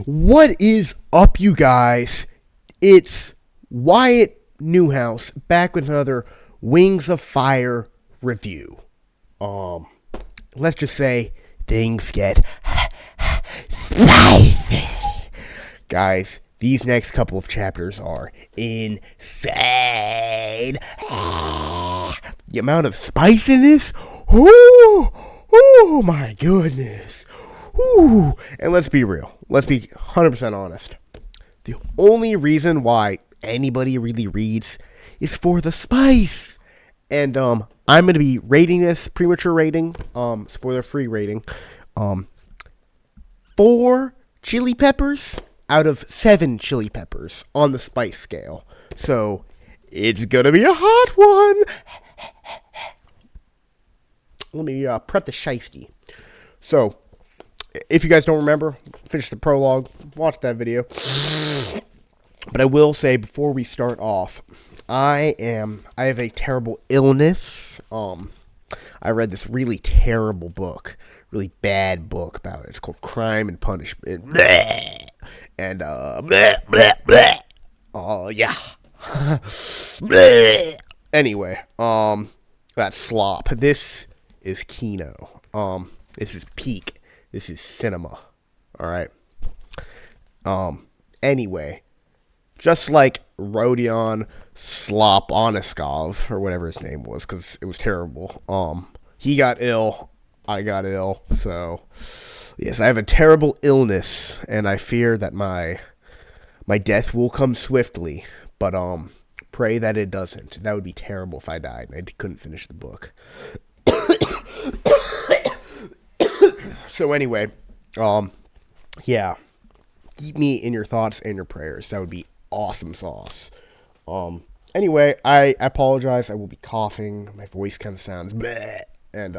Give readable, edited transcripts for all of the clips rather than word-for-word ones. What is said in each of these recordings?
What is up, you guys? It's Wyatt Newhouse back with another Wings of Fire review. Let's just say things get spicy. Guys, these next couple of chapters are insane. The amount of spice in this, oh my goodness. Ooh. And let's be real. Let's be 100% honest. The only reason why anybody really reads is for the spice. And I'm going to be rating this, premature rating, spoiler-free rating, 4 chili peppers out of 7 chili peppers on the spice scale. So it's going to be a hot one. Let me prep the shiesty. So, if you guys don't remember, finish the prologue, watch that video. But I will say before we start off, I have a terrible illness. I read this really terrible book, really bad book about it. It's called Crime and Punishment. And oh yeah. Anyway, that's slop. This is Kino. This is peak. This is cinema. Alright. Anyway. Just like Rodion Slop-Oniskov, or whatever his name was, because it was terrible. He got ill. I got ill. So, yes, I have a terrible illness, and I fear that my death will come swiftly. But, pray that it doesn't. That would be terrible if I died and I couldn't finish the book. So anyway, yeah, keep me in your thoughts and your prayers. That would be awesome sauce. Anyway, I apologize. I will be coughing. My voice kind of sounds bleh, and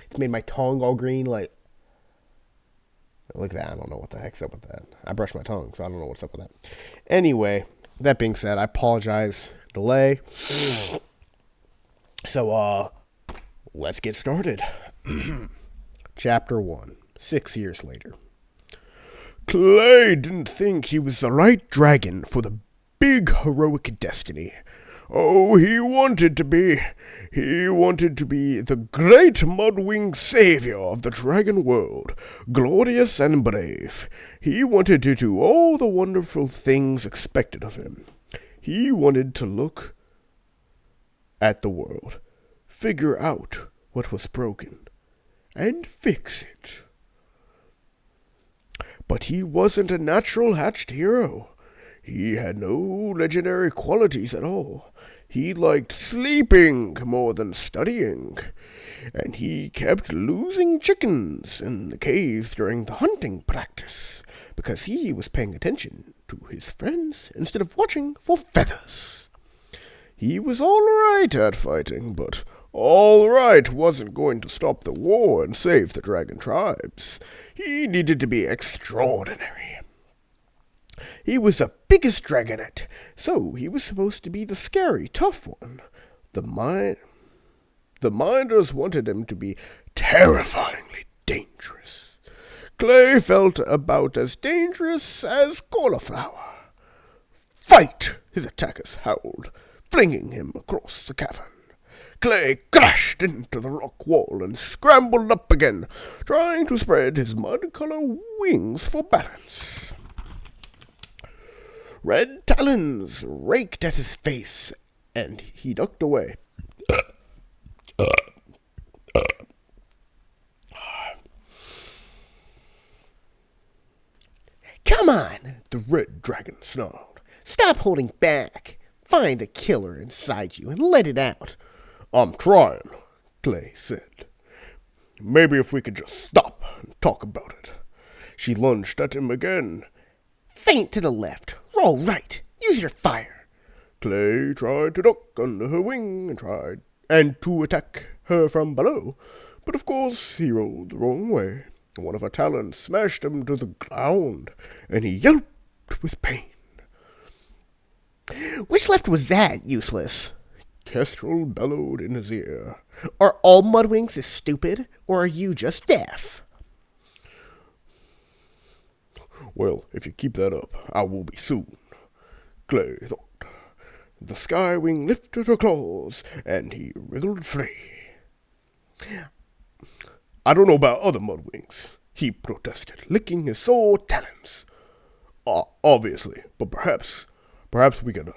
it's made my tongue all green. Like, look at that. I don't know what the heck's up with that. I brushed my tongue, so I don't know what's up with that. Anyway, that being said, I apologize. Delay. So, let's get started. Chapter 1, 6 years later. Clay didn't think he was the right dragon for the big heroic destiny. Oh, he wanted to be. He wanted to be the great Mudwing savior of the dragon world, glorious and brave. He wanted to do all the wonderful things expected of him. He wanted to look at the world, figure out what was broken, and fix it. But he wasn't a natural hatched hero. He had no legendary qualities at all. He liked sleeping more than studying, and he kept losing chickens in the caves during the hunting practice because he was paying attention to his friends instead of watching for feathers. He was all right at fighting, but all right wasn't going to stop the war and save the dragon tribes. He needed to be extraordinary. He was the biggest dragonette, so he was supposed to be the scary, tough one. The Minders wanted him to be terrifyingly dangerous. Clay felt about as dangerous as cauliflower. Fight! His attackers howled, flinging him across the cavern. Clay crashed into the rock wall and scrambled up again, trying to spread his mud-color wings for balance. Red talons raked at his face, and he ducked away. Come on, the red dragon snarled. Stop holding back. Find the killer inside you and let it out. I'm trying, Clay said. Maybe if we could just stop and talk about it. She lunged at him again. Feint to the left. Roll right. Use your fire. Clay tried to duck under her wing and to attack her from below. But of course he rolled the wrong way. One of her talons smashed him to the ground, and he yelped with pain. Which left was that, useless? Kestrel bellowed in his ear. Are all Mudwings as stupid, or are you just deaf? Well, if you keep that up, I will be soon, Clay thought. The Skywing lifted her claws, and he wriggled free. I don't know about other Mudwings, he protested, licking his sore talons. Obviously, but perhaps we could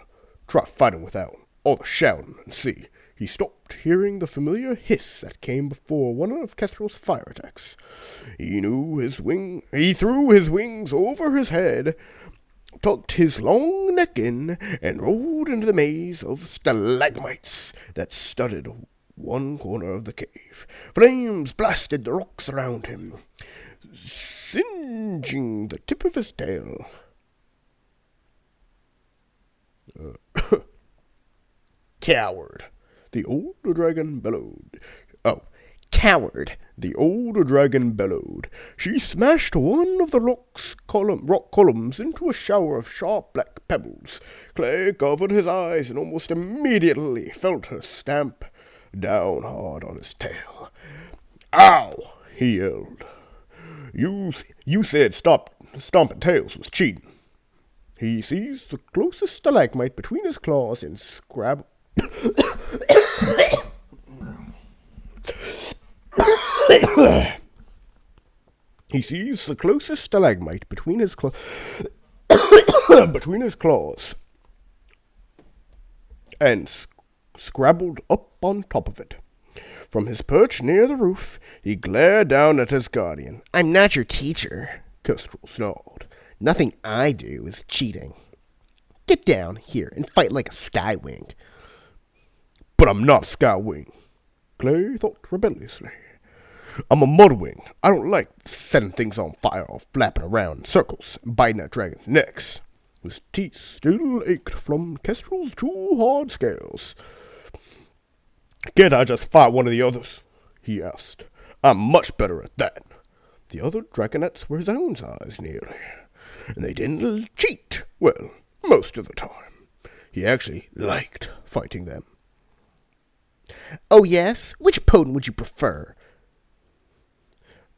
try fighting without all the shouting and see. He stopped, hearing the familiar hiss that came before one of Kestrel's fire attacks. He threw his wings over his head, tucked his long neck in, and rolled into the maze of stalagmites that studded one corner of the cave. Flames blasted the rocks around him, singeing the tip of his tail. Coward, the older dragon bellowed. Oh, coward, the older dragon bellowed. She smashed one of the rock columns into a shower of sharp black pebbles. Clay covered his eyes and almost immediately felt her stamp down hard on his tail. Ow! He yelled. You said stomping tails was cheating. He seized the closest stalagmite between his claws and scrabbled. He seized the closest stalagmite between his claws and scrabbled up on top of it. From his perch near the roof, he glared down at his guardian. I'm not your teacher, Kestrel snarled. Nothing I do is cheating. Get down here and fight like a Skywing. But I'm not a Skywing, Clay thought rebelliously. I'm a Mudwing. I don't like setting things on fire or flapping around in circles and biting at dragons' necks. His teeth still ached from Kestrel's 2 hard scales. Can't I just fight one of the others? He asked. I'm much better at that. The other dragonettes were his own size, nearly, and they didn't cheat, well, most of the time. He actually liked fighting them. Oh, yes? Which Podun would you prefer?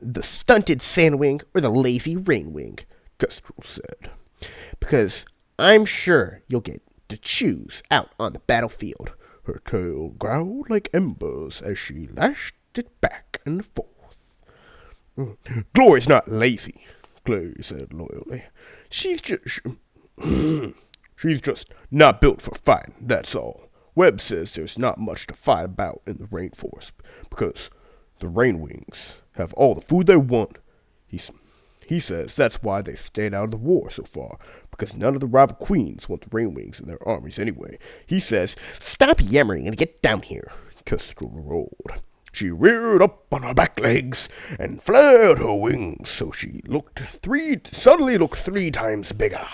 The stunted Sandwing or the lazy Rainwing? Kestrel said. Because I'm sure you'll get to choose out on the battlefield. Her tail growled like embers as she lashed it back and forth. Glory's not lazy, Clay said loyally. She's just not built for fighting, that's all. Webb says there's not much to fight about in the rainforest because the Rainwings have all the food they want. He says that's why they stayed out of the war so far, because none of the rival queens want the Rainwings in their armies anyway. He says, stop yammering and get down here, Kestrel roared. She reared up on her back legs and flared her wings so she suddenly looked 3 times bigger.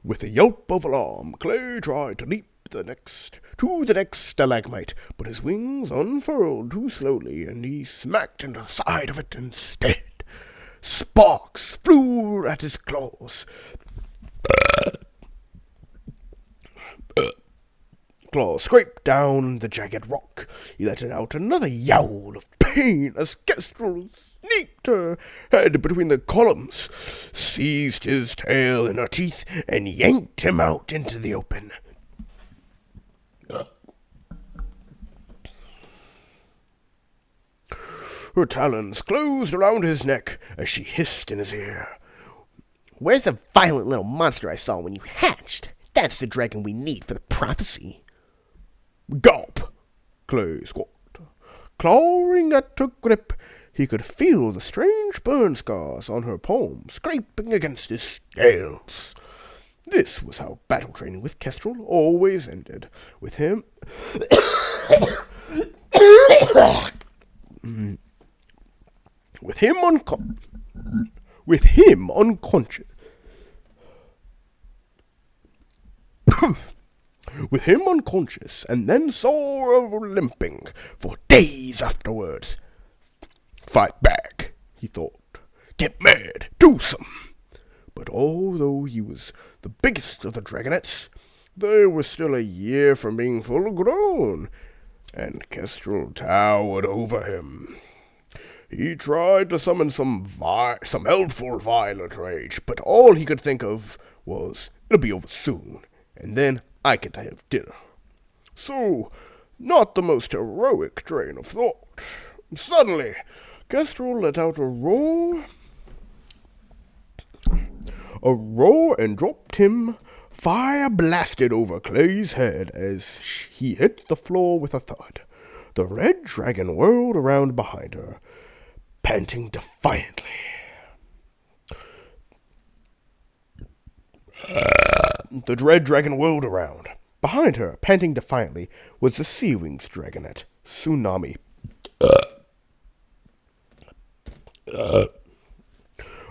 With a yelp of alarm, Clay tried to leap to the next stalagmite, but his wings unfurled too slowly, and he smacked into the side of it instead. Sparks flew at his claws. Claws scraped down the jagged rock. He let out another yowl of pain as Kestrel sneaked her head between the columns, seized his tail in her teeth, and yanked him out into the open. Her talons closed around his neck as she hissed in his ear. Where's the violent little monster I saw when you hatched? That's the dragon we need for the prophecy. Gulp! Clay squawked. Clawing at her grip, he could feel the strange burn scars on her palms scraping against his scales. This was how battle training with Kestrel always ended. With him unconscious. With him unconscious and then sore limping for days afterwards. Fight back, he thought. Get mad, do some. But although he was the biggest of the dragonettes, They were still a year from being full grown, and Kestrel towered over him. He tried to summon some helpful violent rage, but all he could think of was, "It'll be over soon, and then I get to have dinner." So, not the most heroic train of thought. Suddenly, Kestrel let out a roar, and dropped him. Fire blasted over Clay's head as he hit the floor with a thud. The red dragon whirled around behind her, panting defiantly. The red dragon whirled around. Behind her, panting defiantly, was the Sea Wings dragonette, Tsunami.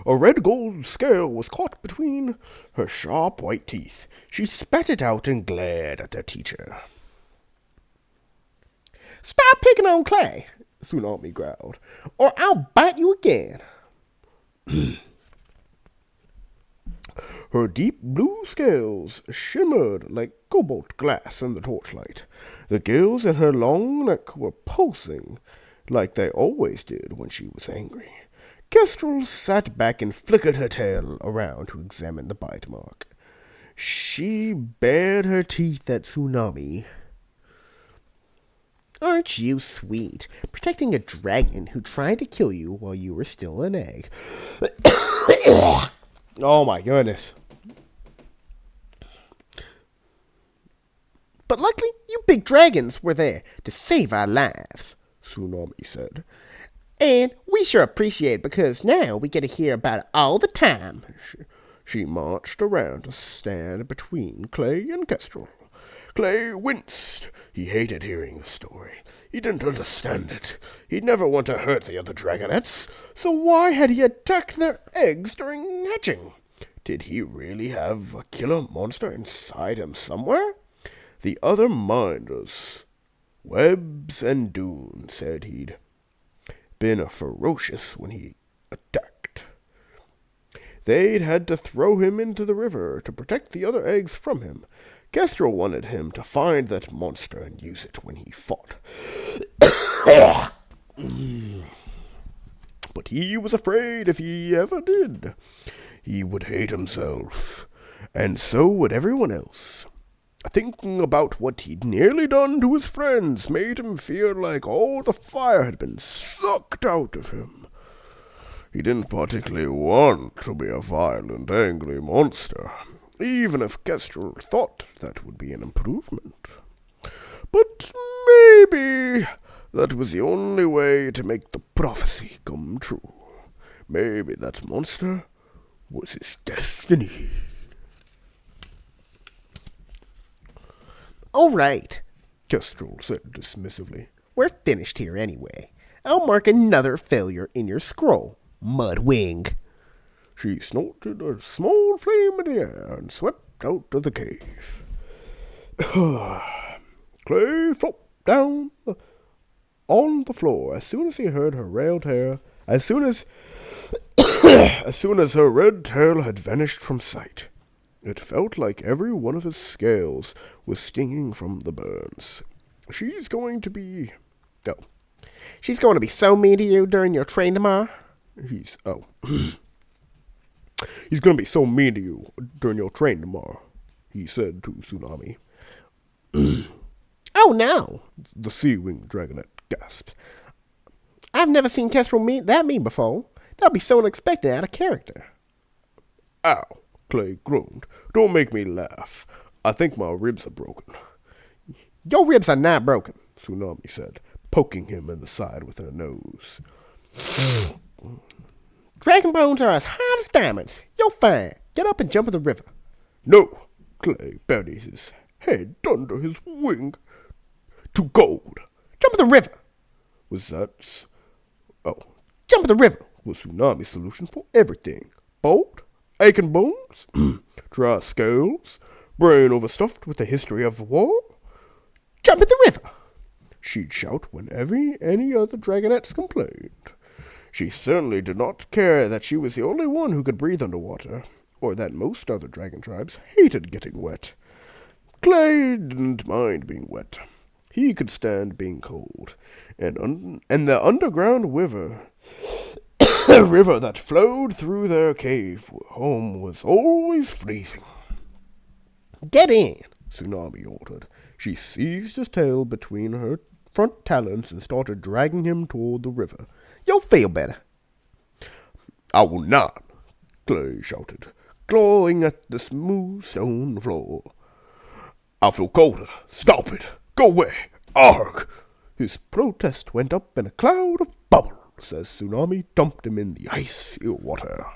A red gold scale was caught between her sharp white teeth. She spat it out and glared at their teacher. "Stop picking on Clay," Tsunami growled, "or I'll bite you again." Her deep blue scales shimmered like cobalt glass in the torchlight. The gills in her long neck were pulsing like they always did when she was angry. Kestrel sat back and flickered her tail around to examine the bite mark. She bared her teeth at Tsunami. "Aren't you sweet, protecting a dragon who tried to kill you while you were still an egg?" Oh my goodness. "But luckily, you big dragons were there to save our lives," Tsunami said. "And we sure appreciate it because now we get to hear about it all the time." She marched around to stand between Clay and Kestrel. Clay winced. He hated hearing the story. He didn't understand it. He'd never want to hurt the other dragonettes, so why had he attacked their eggs during hatching? Did he really have a killer monster inside him somewhere? The other minders, Webbs and Dune, said he'd been ferocious when he attacked. They'd had to throw him into the river to protect the other eggs from him. Kestrel wanted him to find that monster and use it when he fought. But he was afraid if he ever did, he would hate himself, and so would everyone else. Thinking about what he'd nearly done to his friends made him feel like all the fire had been sucked out of him. He didn't particularly want to be a violent, angry monster, even if Kestrel thought that would be an improvement. But maybe that was the only way to make the prophecy come true. Maybe that monster was his destiny. "All right," Kestrel said dismissively. "we're finished here anyway. I'll mark another failure in your scroll, Mudwing." She snorted a small flame in the air and swept out of the cave. Clay flopped down on the floor as soon as he heard her railed hair, as soon as her red tail had vanished from sight. It felt like every one of his scales was stinging from the burns. She's going to be so mean to you during your train tomorrow." He's going to be so mean to you during your train tomorrow, he said to Tsunami. "Oh, no," The sea-winged dragonette gasped. "I've never seen Kestrel that mean before. That'll be so unexpected out of character." Ow, Clay groaned. Don't make me laugh. I think my ribs are broken. "Your ribs are not broken," Tsunami said, poking him in the side with her nose. "Dragon bones are as hard as diamonds. You're fine. Get up and jump in the river." No, Clay buried his head under his wing. To gold. "Jump in the river." Jump in the river was Tsunami's solution for everything. Bolt, aching bones, dry scales, brain overstuffed with the history of war. "Jump in the river," she'd shout whenever any other dragonettes complained. She certainly did not care that she was the only one who could breathe underwater, or that most other dragon tribes hated getting wet. Clay didn't mind being wet. He could stand being cold, and the underground river, the river that flowed through their cave home, was always freezing. Get in, Tsunami ordered. She seized his tail between her front talons and started dragging him toward the river. You'll feel better. I will not, Clay shouted, clawing at the smooth stone floor. I feel colder. Stop it. Go away. Arg! His protest went up in a cloud of bubbles as Tsunami dumped him in the icy water.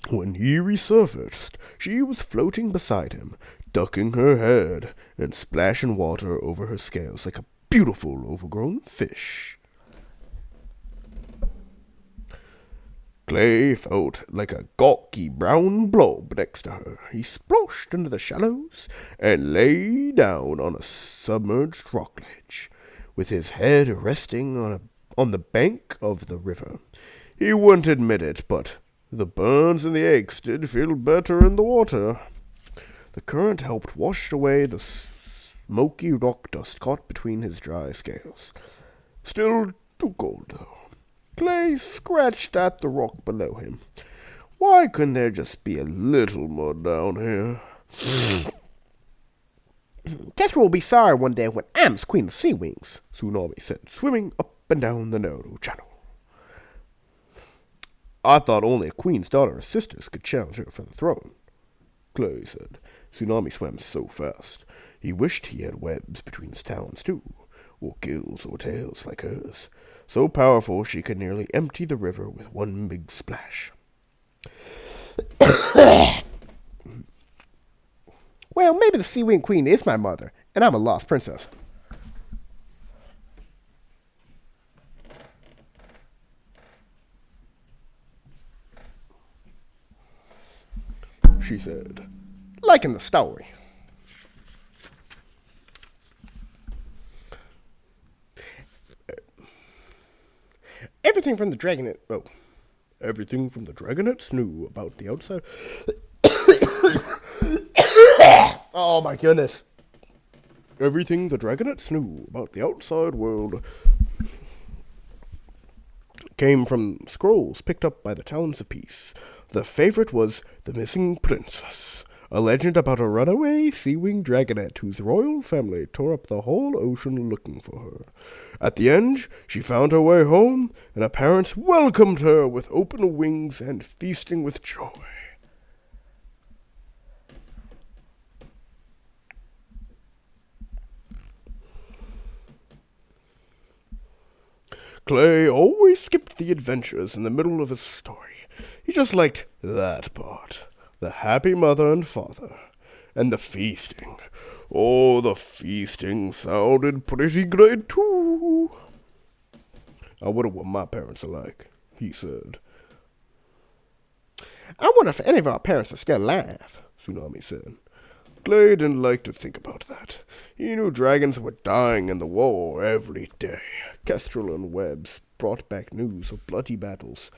When he resurfaced, she was floating beside him, ducking her head and splashing water over her scales like a beautiful overgrown fish. Clay felt like a gawky brown blob next to her. He splashed into the shallows and lay down on a submerged rock ledge, with his head resting on the bank of the river. He wouldn't admit it, but the burns and the aches did feel better in the water. The current helped wash away the smoky rock dust caught between his dry scales. Still too cold, though. Clay scratched at the rock below him. Why couldn't there just be a little more down here? Kestrel will be sorry one day when Am's Queen of Sea Wings, Tsunami said, swimming up and down the narrow channel. I thought only a queen's daughter or sisters could challenge her for the throne, Clay said. Tsunami swam so fast, he wished he had webs between his talons, too, or gills or tails like hers. So powerful she could nearly empty the river with one big splash. Well, maybe the Sea Wing Queen is my mother, and I'm a lost princess. She said, like in the story. Everything from the Dragonets knew about the outside. Oh my goodness. Everything the Dragonets knew about the outside world came from scrolls picked up by the Talons of Peace. The favorite was The Missing Princess, a legend about a runaway sea-wing dragonet whose royal family tore up the whole ocean looking for her. At the end, she found her way home, and her parents welcomed her with open wings and feasting with joy. Clay always skipped the adventures in the middle of his story. He just liked that part. The happy mother and father. And the feasting. Oh, the feasting sounded pretty great, too. I wonder what my parents are like, he said. I wonder if any of our parents are still alive, Tsunami said. Clay didn't like to think about that. He knew dragons were dying in the war every day. Kestrel and Webbs brought back news of bloody battles,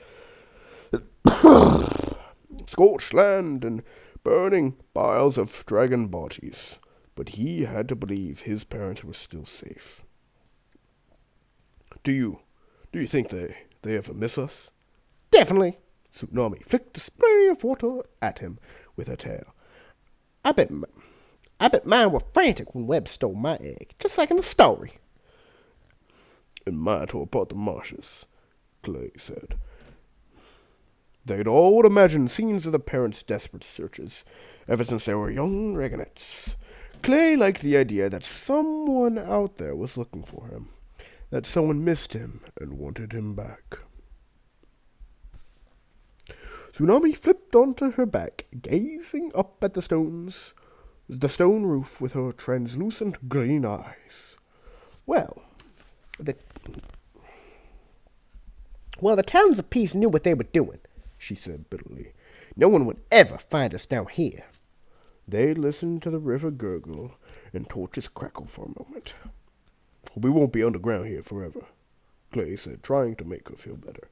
scorched land, and burning piles of dragon bodies. But he had to believe his parents were still safe. Do you think they ever miss us? Definitely. Tsunami flicked a spray of water at him with her tail. I bet mine were frantic when Webb stole my egg, just like in the story. And mine tore apart the marshes, Clay said. They'd all imagined scenes of the parents' desperate searches, ever since they were young dragonets. Clay liked the idea that someone out there was looking for him, that someone missed him and wanted him back. Tsunami flipped onto her back, gazing up at the stone roof with her translucent green eyes. Well, the Talons of Peace knew what they were doing, she said bitterly. No one would ever find us down here. They listened to the river gurgle and torches crackle for a moment. We won't be underground here forever, Clay said, trying to make her feel better.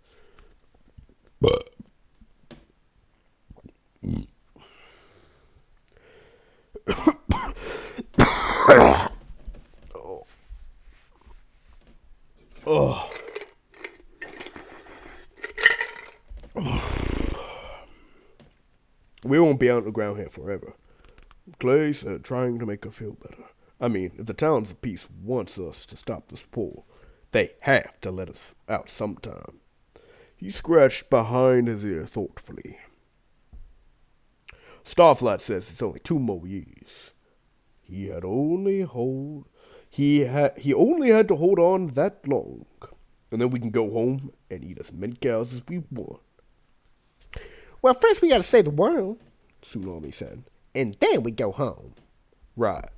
We won't be out on the ground here forever, Clay said, trying to make her feel better. I mean, if the Towns of Peace wants us to stop this war, they have to let us out sometime. He scratched behind his ear thoughtfully. Starflight says it's only 2 more years. He only had to hold on that long, and then we can go home and eat as many cows as we want. Well, first we gotta save the world, Tsunami said, and then we go home. Right,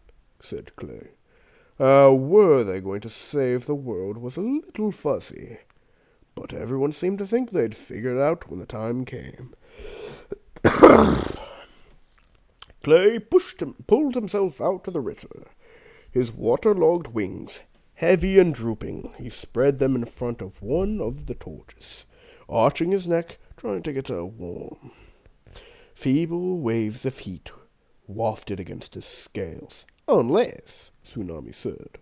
said Clay. How were they going to save the world was a little fuzzy, but everyone seemed to think they'd figure it out when the time came. Clay pulled himself out of the river. His waterlogged wings, heavy and drooping, he spread them in front of one of the torches, arching his neck, trying to get her warm. Feeble waves of heat wafted against his scales. Unless, Tsunami said.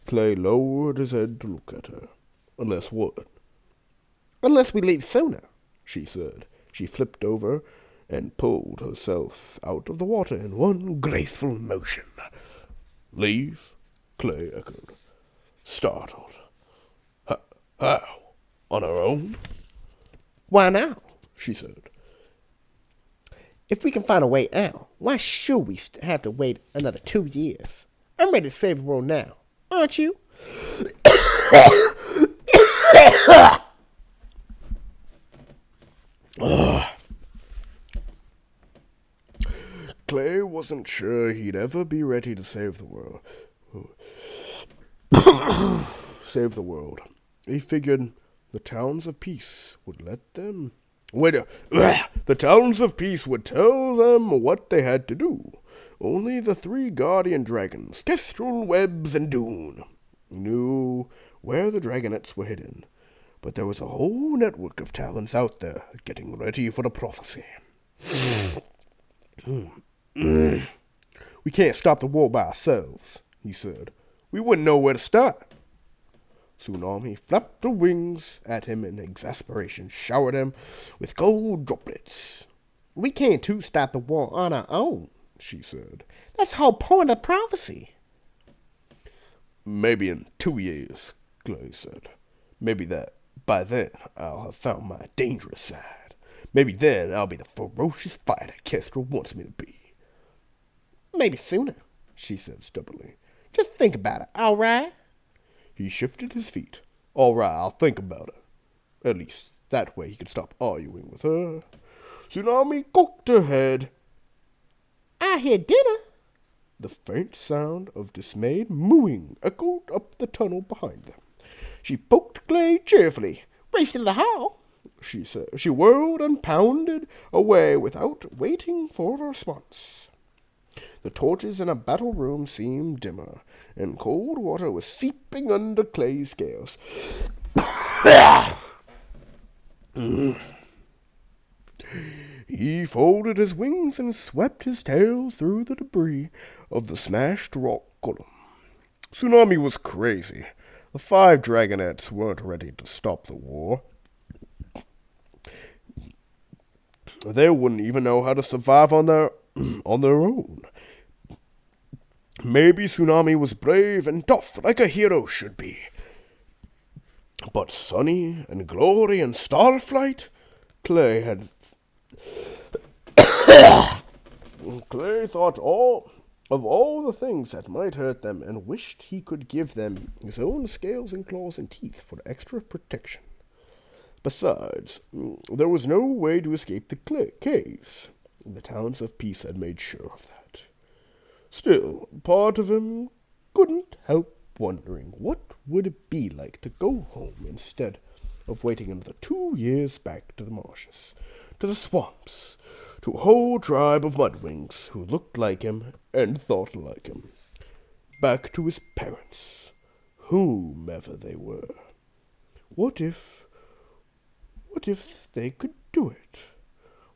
Clay lowered his head to look at her. Unless what? Unless we leave sooner, she said. She flipped over and pulled herself out of the water in one graceful motion. Leave? Clay echoed, startled. How? On our own? Why now? She said. If we can find a way out, why should we have to wait another 2 years? I'm ready to save the world now, aren't you? Clay wasn't sure he'd ever be ready to save the world. Save the world. He figured the Towns of Peace would let them. The Towns of Peace would tell them what they had to do. Only the 3 guardian dragons, Kestrel, Webbs, and Dune, knew where the dragonettes were hidden. But there was a whole network of Talons out there getting ready for the prophecy. We can't stop the war by ourselves, he said. We wouldn't know where to start. Tsunami flapped her wings at him in exasperation, showered him with gold droplets. We can't too stop the war on our own, she said. That's the whole point of prophecy. Maybe in 2 years, Clay said. Maybe by then I'll have found my dangerous side. Maybe then I'll be the ferocious fighter Kestrel wants me to be. Maybe sooner, she said stubbornly. Just think about it, all right? He shifted his feet. All right, I'll think about it. At least that way he could stop arguing with her. Tsunami cocked her head. I hear dinner. The faint sound of dismayed mooing echoed up the tunnel behind them. She poked Clay cheerfully. Race to the hall, she said. She whirled and pounded away without waiting for a response. The torches in a battle room seemed dimmer, and cold water was seeping under Clay's scales. He folded his wings and swept his tail through the debris of the smashed rock column. Tsunami was crazy. The 5 dragonettes weren't ready to stop the war. They wouldn't even know how to survive on their own. Maybe Tsunami was brave and tough like a hero should be. But Sunny and Glory and Starflight, Clay thought of all the things that might hurt them and wished he could give them his own scales and claws and teeth for extra protection. Besides, there was no way to escape the caves. The Towns of Peace had made sure of that. Still, part of him couldn't help wondering what would it be like to go home instead of waiting another 2 years back to the marshes, to the swamps, to a whole tribe of mudwings who looked like him and thought like him. Back to his parents, whomever they were. What if they could do it?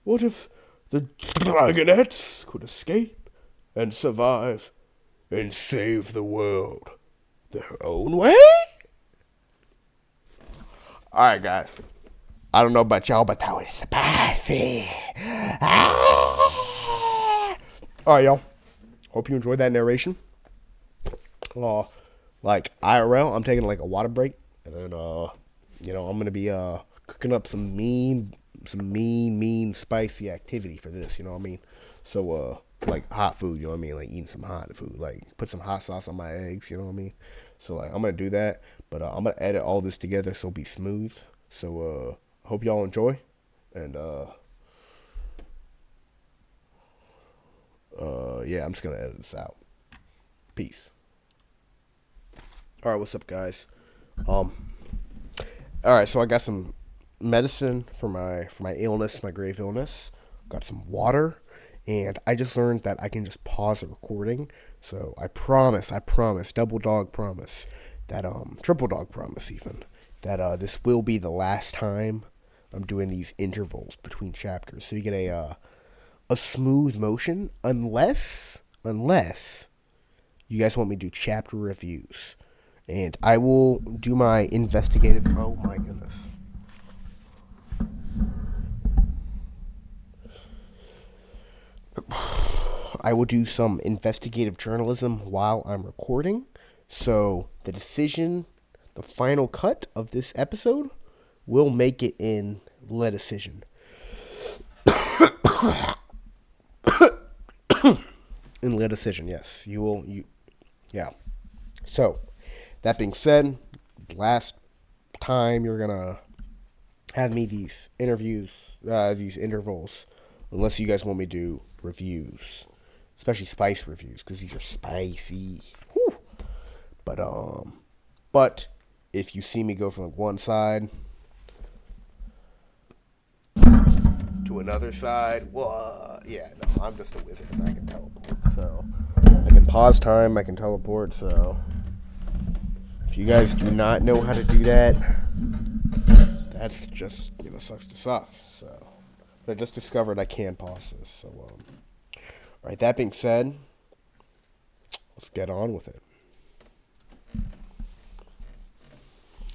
What if the dragonettes could escape and survive and save the world their own way? Alright, guys. I don't know about y'all, but that was spicy. Ah! All right, y'all. Hope you enjoyed that narration. Like IRL, I'm taking like a water break, and then I'm gonna be cooking up some mean, spicy activity for this. You know what I mean? So like hot food. You know what I mean? Like eating some hot food. Like put some hot sauce on my eggs. You know what I mean? So like I'm gonna do that, but I'm gonna edit all this together so it'll be smooth. So hope y'all enjoy, and yeah, I'm just gonna edit this out. Peace. All right, what's up, guys? All right, so I got some medicine for my illness, my grave illness. Got some water, and I just learned that I can just pause the recording. So I promise, double dog promise, that triple dog promise even, that this will be the last time I'm doing these intervals between chapters. So you get a smooth motion, unless you guys want me to do chapter reviews. And I will do my investigative. Oh my goodness. I will do some investigative journalism while I'm recording. So the final cut of this episode will make it in Le Decision. In Le Decision, yes. Yeah. So, that being said, last time you're gonna have me these interviews, these intervals, unless you guys want me to do reviews, especially spice reviews, because these are spicy. Whew. But if you see me go from like one side to another side, what? Yeah, no, I'm just a wizard and I can teleport. So I can pause time, I can teleport. So if you guys do not know how to do that, that's just, sucks to suck. So, but I just discovered I can pause this. So, all right, that being said, let's get on with it.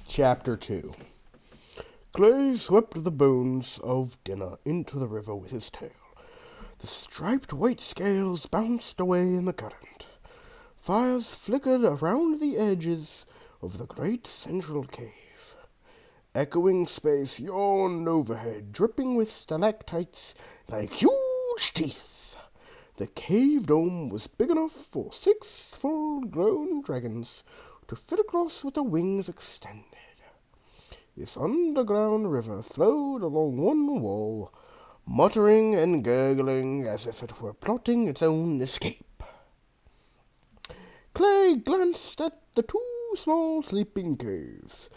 Chapter 2. Clay swept the bones of dinner into the river with his tail. The striped white scales bounced away in the current. Fires flickered around the edges of the great central cave. Echoing space yawned overhead, dripping with stalactites like huge teeth. The cave dome was big enough for 6 full-grown dragons to fit across with their wings extended. This underground river flowed along one wall, muttering and gurgling as if it were plotting its own escape. Clay glanced at the 2 small sleeping caves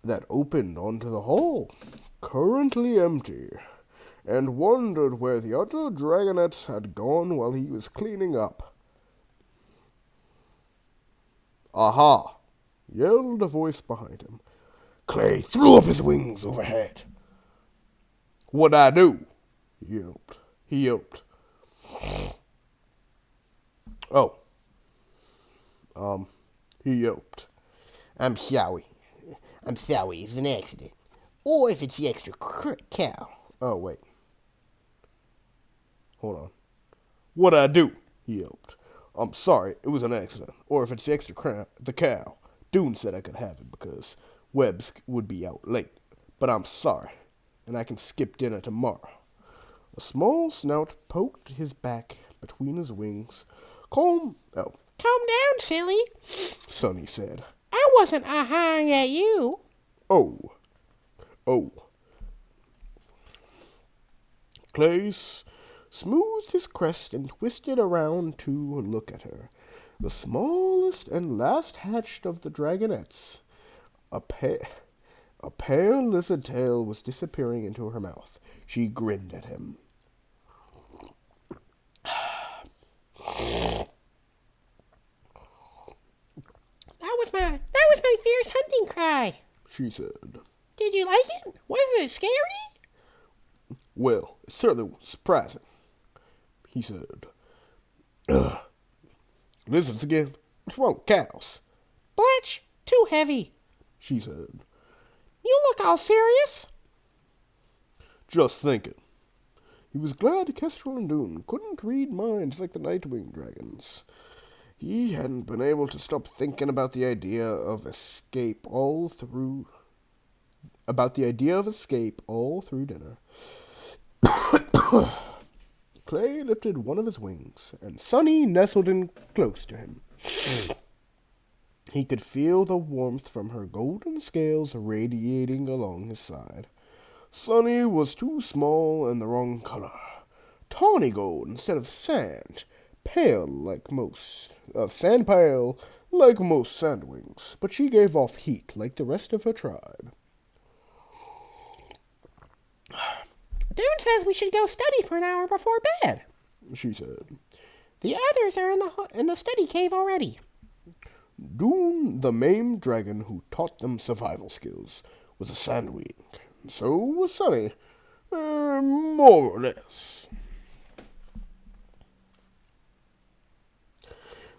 that opened onto the hall, currently empty, and wondered where the other dragonettes had gone while he was cleaning up. "Aha!" yelled a voice behind him. Clay threw up his wings overhead. "What'd I do?" He yelped. Oh. He yelped. I'm sorry, it's an accident. Or if it's the extra cow." Oh, wait. Hold on. "What'd I do?" he yelped. "I'm sorry, it was an accident. Or if it's the extra the cow. Dune said I could have it because Webbs would be out late. But I'm sorry, and I can skip dinner tomorrow." A small snout poked his back between his wings. Calm down, silly," Sonny said. "I wasn't a-hawing at you." Oh. Clay smoothed his crest and twisted around to look at her. The smallest and last hatched of the dragonettes. A pale lizard tail was disappearing into her mouth. She grinned at him. That was my fierce hunting cry," she said. "Did you like it? Wasn't it scary?" "Well, it certainly was surprising," he said. "Lizards again? What's wrong with cows?" "Blatch, too heavy," she said. "You look all serious." "Just thinking." He was glad Kestrel and Dune couldn't read minds like the Nightwing dragons. He hadn't been able to stop thinking about the idea of escape all through dinner. Clay lifted one of his wings, and Sunny nestled in close to him. He could feel the warmth from her golden scales radiating along his side. Sunny was too small and the wrong color. Tawny gold instead of sand, sand pale like most sandwings, but she gave off heat like the rest of her tribe. Dune says we should go study for an hour before bed, She said. The others are in the study cave already. Dune, the maimed dragon who taught them survival skills, was a sandwing. So was Sunny, more or less.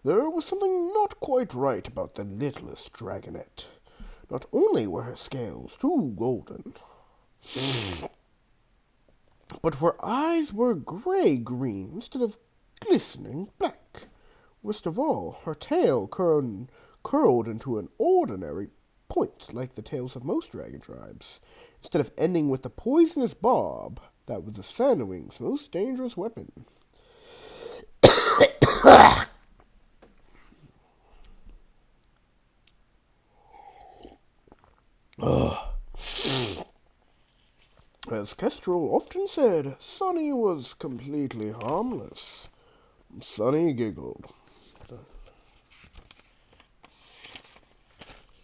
There was something not quite right about the littlest dragonette. Not only were her scales too golden, but her eyes were gray-green instead of glistening black. Worst of all, her tail curled into an ordinary point like the tails of most dragon tribes, instead of ending with the poisonous barb that was the sandwing's most dangerous weapon. As Kestrel often said, Sunny was completely harmless. Sunny giggled.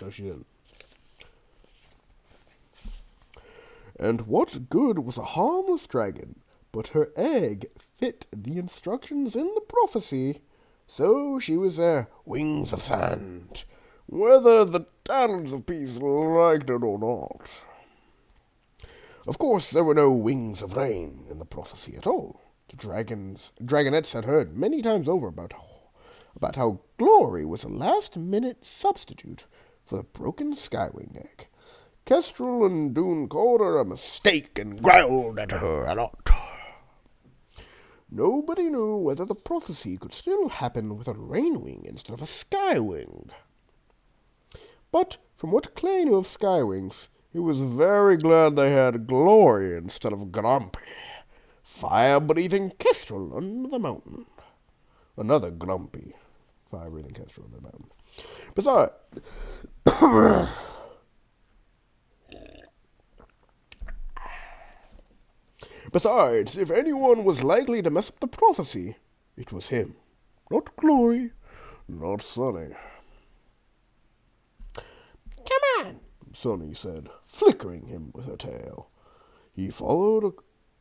No, she didn't. And what good was a harmless dragon? But her egg fit the instructions in the prophecy, so she was their wings of sand, whether the Talons of Peace liked it or not. Of course, there were no wings of rain in the prophecy at all. The dragonettes had heard many times over about how Glory was a last-minute substitute for the broken Skywing egg. Kestrel and Dune called her a mistake and growled at her a lot. Nobody knew whether the prophecy could still happen with a Rainwing instead of a Skywing. But from what Clay knew of Skywings, he was very glad they had Glory instead of Grumpy, fire-breathing Kestrel under the mountain. Another Grumpy, fire-breathing Kestrel under the mountain. Besides, if anyone was likely to mess up the prophecy, it was him. Not Glory, not Sunny. Come on, Sunny said, flickering him with her tail. He followed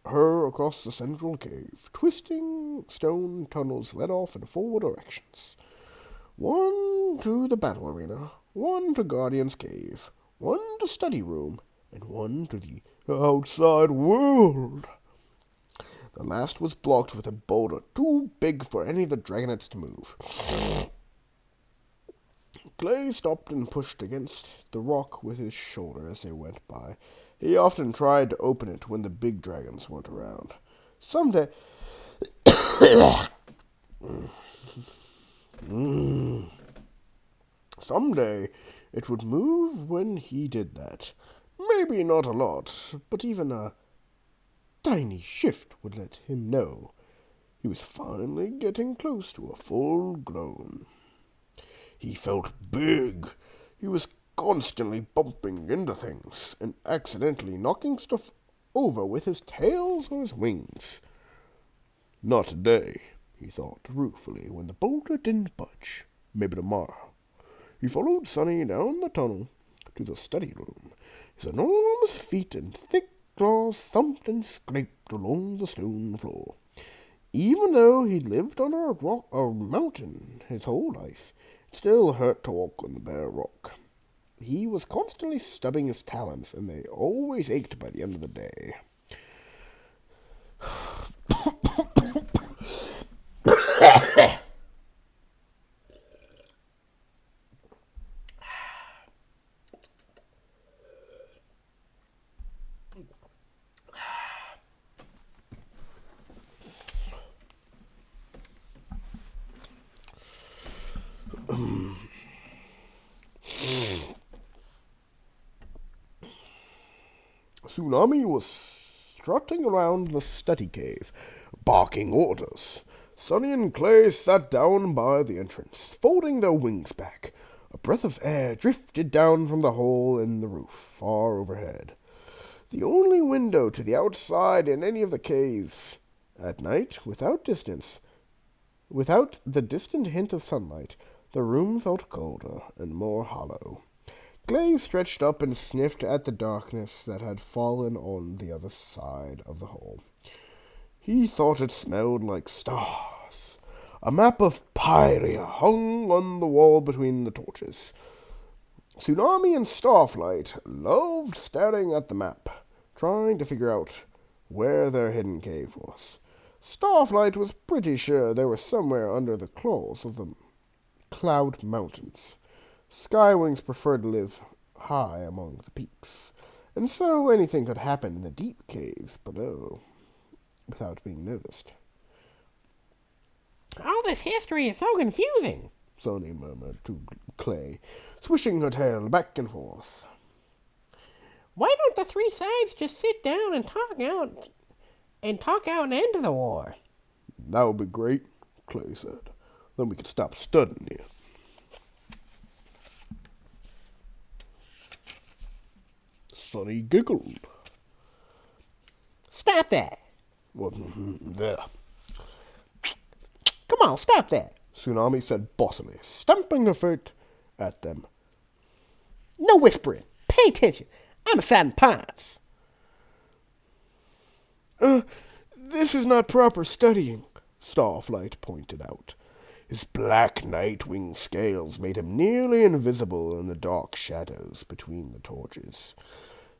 her across the central cave. Twisting stone tunnels led off in 4 directions. One to the battle arena, one to Guardian's Cave, one to study room, and one to the outside world. The last was blocked with a boulder too big for any of the dragonettes to move. Clay stopped and pushed against the rock with his shoulder as they went by. He often tried to open it when the big dragons weren't around. Someday it would move when he did that. Maybe not a lot, but even a tiny shift would let him know he was finally getting close to a full grown. He felt big. He was constantly bumping into things and accidentally knocking stuff over with his tails or his wings. Not today, he thought ruefully when the boulder didn't budge. Maybe tomorrow. He followed Sunny down the tunnel to the study room. His enormous feet and thick claws thumped and scraped along the stone floor. Even though he'd lived under a mountain his whole life, it still hurt to walk on the bare rock. He was constantly stubbing his talons, and they always ached by the end of the day. Tsunami was strutting around the study cave, barking orders. Sonny and Clay sat down by the entrance, folding their wings back. A breath of air drifted down from the hole in the roof, far overhead. The only window to the outside in any of the caves. At night, without the distant hint of sunlight, the room felt colder and more hollow. Clay stretched up and sniffed at the darkness that had fallen on the other side of the hole. He thought it smelled like stars. A map of Pyria hung on the wall between the torches. Tsunami and Starflight loved staring at the map, trying to figure out where their hidden cave was. Starflight was pretty sure they were somewhere under the claws of the Cloud Mountains. Skywings preferred to live high among the peaks, and so anything could happen in the deep caves below without being noticed. All this history is so confusing, Sonny murmured to Clay, swishing her tail back and forth. Why don't the three sides just sit down and talk out an end to the war? That would be great, Clay said. Then we could stop studying here. Sonny giggled. Stop that. Well, there. Come on, stop that. Tsunami said bossily, stamping her foot at them. No whispering. Pay attention. I'm deciding parts. This is not proper studying, Starflight pointed out. His black night-wing scales made him nearly invisible in the dark shadows between the torches.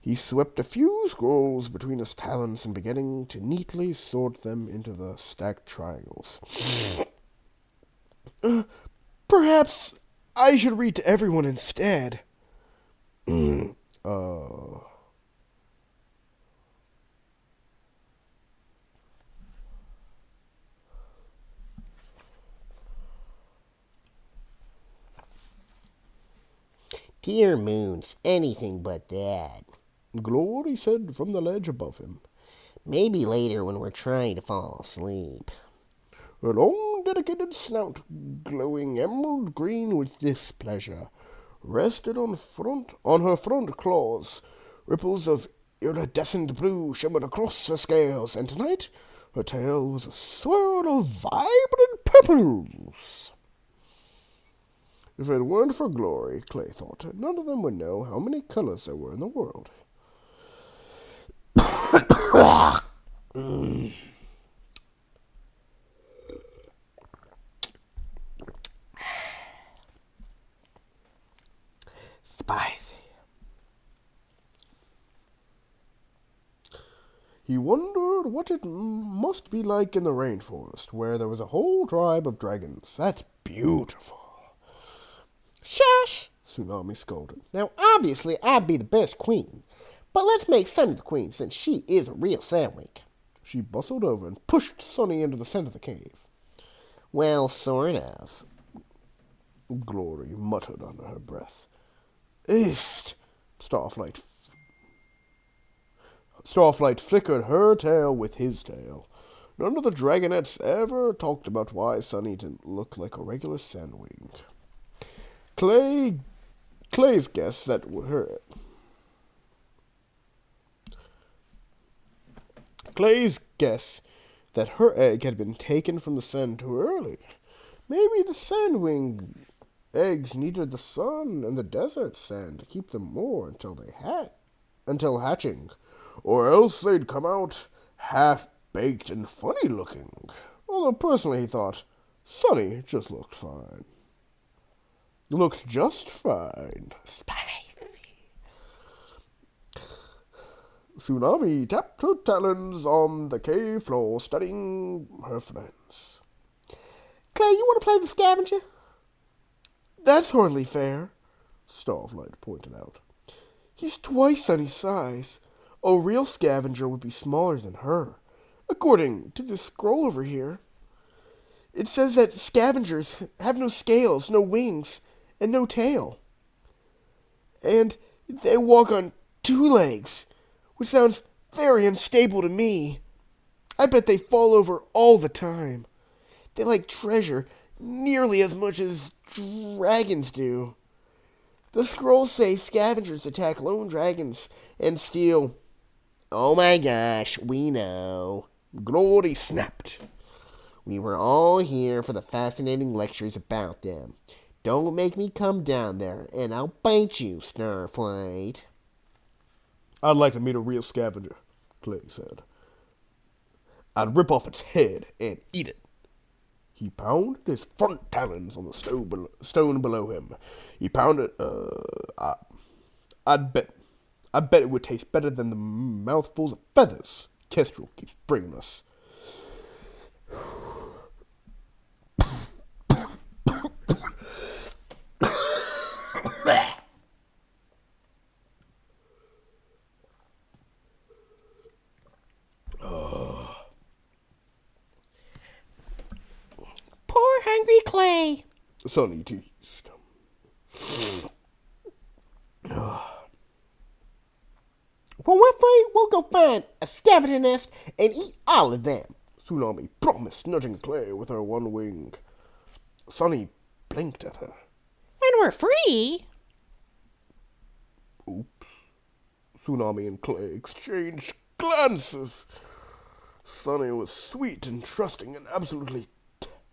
He swept a few scrolls between his talons and beginning to neatly sort them into the stacked triangles. Perhaps I should read to everyone instead. Dear moons, anything but that. Glory said from the ledge above him. Maybe later when we're trying to fall asleep. Her long, dedicated snout, glowing emerald green with displeasure, rested on her front claws. Ripples of iridescent blue shimmered across her scales, and tonight her tail was a swirl of vibrant purples. If it weren't for Glory, Clay thought, none of them would know how many colors there were in the world. Spicy. He wondered what it must be like in the rainforest, where there was a whole tribe of dragons. That's beautiful. Shush! Tsunami scolded. Now, obviously, I'd be the best queen. But let's make Sunny the queen, since she is a real Sandwich. She bustled over and pushed Sonny into the center of the cave. Well, sort of. Glory muttered under her breath. Ist! Starflight flickered her tail with his tail. None of the dragonettes ever talked about why Sonny didn't look like a regular sandwing. Clay's guess that her egg had been taken from the sun too early. Maybe the sandwing eggs needed the sun and the desert sand to keep them more until hatching, or else they'd come out half-baked and funny-looking. Although personally he thought Sonny just looked fine. Looked just fine. Spicy. Tsunami tapped her talons on the cave floor, studying her friends. Clay, you want to play the scavenger? That's hardly fair, Starflight pointed out. He's twice Sonny's size. A real scavenger would be smaller than her, according to this scroll over here. It says that scavengers have no scales, no wings, and no tail. And they walk on two legs, which sounds very unstable to me. I bet they fall over all the time. They like treasure nearly as much as dragons do. The scrolls say scavengers attack lone dragons and steal. Oh my gosh, we know. Glory snapped. We were all here for the fascinating lectures about them. Don't make me come down there, and I'll bite you, Starflight. I'd like to meet a real scavenger, Clay said. I'd rip off its head and eat it. He pounded his front talons on the stone below him. He pounded. I bet it would taste better than the mouthfuls of feathers Kestrel keeps bringing us. Poor hungry Clay. Sonny teased. When we're free, we'll go find a scavenger nest and eat all of them. Tsunami promised, nudging Clay with her one wing. Sonny blinked at her. When we're free? Oops. Tsunami and Clay exchanged glances. Sonny was sweet and trusting and absolutely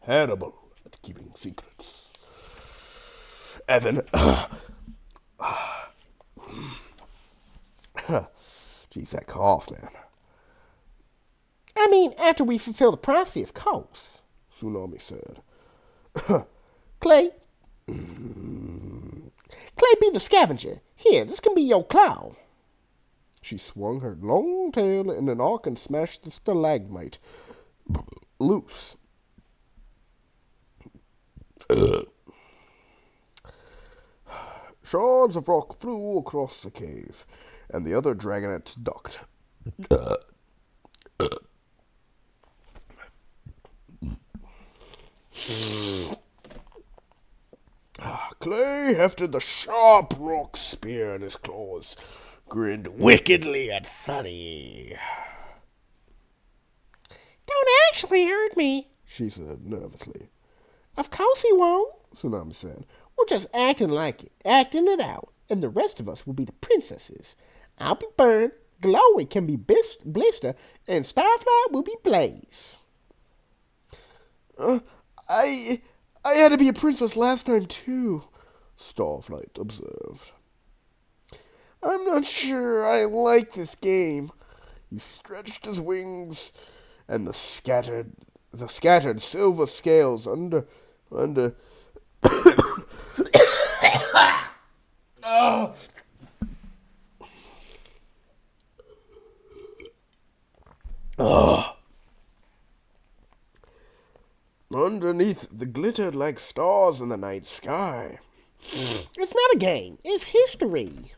terrible at keeping secrets. Evan. Jeez, that cough, man. I mean, after we fulfill the prophecy, of course. Tsunami said. Clay? Clay, be the scavenger. Here, this can be your claw. She swung her long tail in an arc and smashed the stalagmite loose. Shards of rock flew across the cave, and the other dragonets ducked. Clay hefted the sharp rock spear in his claws, grinned wickedly at Sunny. Don't actually hurt me, She said nervously. Of course he won't. Tsunami said. We're just acting like it, acting it out, and the rest of us will be the princesses. I'll be Burn, Glory can be Blister, and Starflight will be Blaze. I had to be a princess last time, too, Starflight observed. I'm not sure I like this game. He stretched his wings, and the scattered silver scales under underneath the glittered like stars in the night sky. It's not a game, it's history.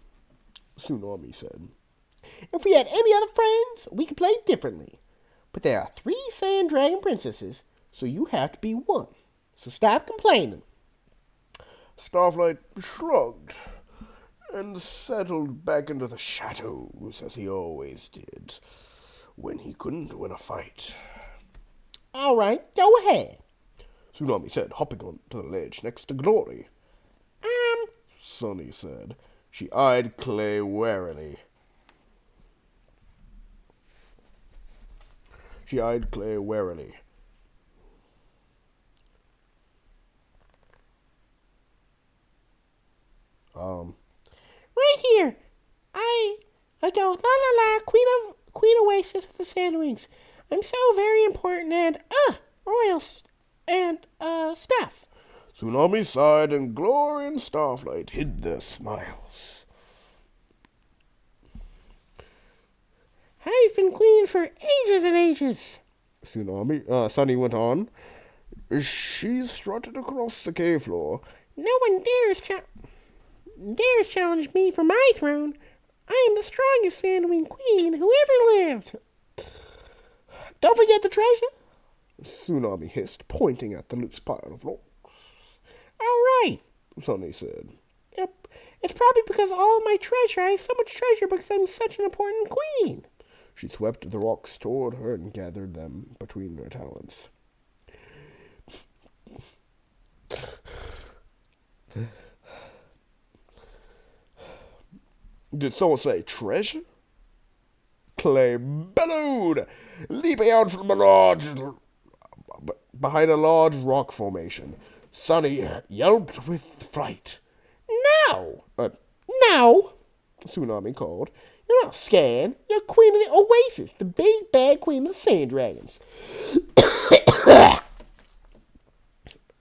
Tsunami said. If we had any other friends, we could play differently. But there are 3 Sand Dragon Princesses, so you have to be one. So stop complaining. Starflight shrugged and settled back into the shadows as he always did when he couldn't win a fight. All right, go ahead. Tsunami said, hopping onto the ledge next to Glory. Sunny said. She eyed Clay warily. Right here. I go, la la la, Queen Oasis of the Sandwings. I'm so very important and, royal and, stuff. Tsunami sighed and Glory and Starflight hid their smiles. I've been queen for ages and ages. Sunny went on. She strutted across the cave floor. No one dares challenge me for my throne. I am the strongest Sandwing queen who ever lived. Don't forget the treasure. Tsunami hissed, pointing at the loose pile of rocks. All right, Sunny said. It's probably because all of my treasure. I have so much treasure because I'm such an important queen. She swept the rocks toward her and gathered them between her talons. Did someone say treasure? Clay bellowed, leaping out from behind a large rock formation. Sunny yelped with fright. No! No! Tsunami called. You're not scared. You're queen of the Oasis, the big bad queen of the sand dragons.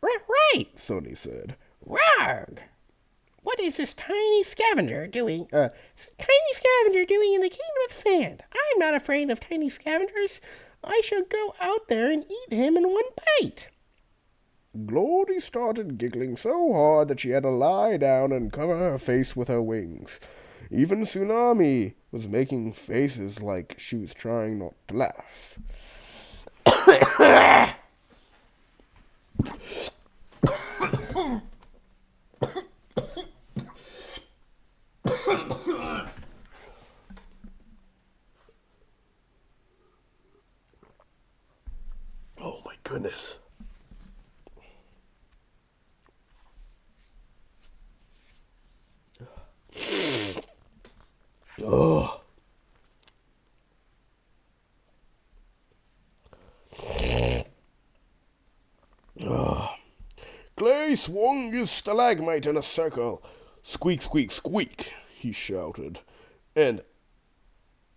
Right, Sunny said. Rarg! What is this tiny scavenger doing in the kingdom of sand? I'm not afraid of tiny scavengers. I shall go out there and eat him in one bite. Glory started giggling so hard that she had to lie down and cover her face with her wings. Even Tsunami was making faces like she was trying not to laugh. Oh my goodness. Oh. Clay swung his stalagmite in a circle. Squeak, squeak, squeak, he shouted. And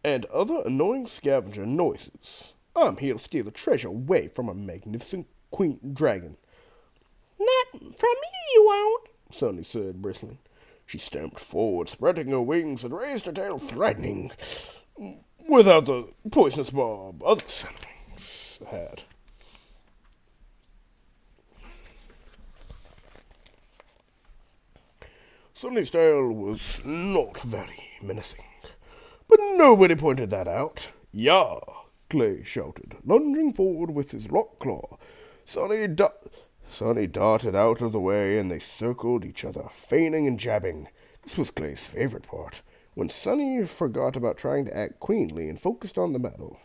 other annoying scavenger noises. I'm here to steal the treasure away from a magnificent queen dragon. Not from me, you won't, Sunny said, bristling. She stamped forward, spreading her wings, and raised her tail, threatening, without the poisonous barb other Sunwings had. Sunny's tail was not very menacing, but nobody pointed that out. Yah! Clay shouted, lunging forward with his rock claw. Sunny darted out of the way, and they circled each other, feigning and jabbing. This was Clay's favorite part, when Sunny forgot about trying to act queenly and focused on the battle.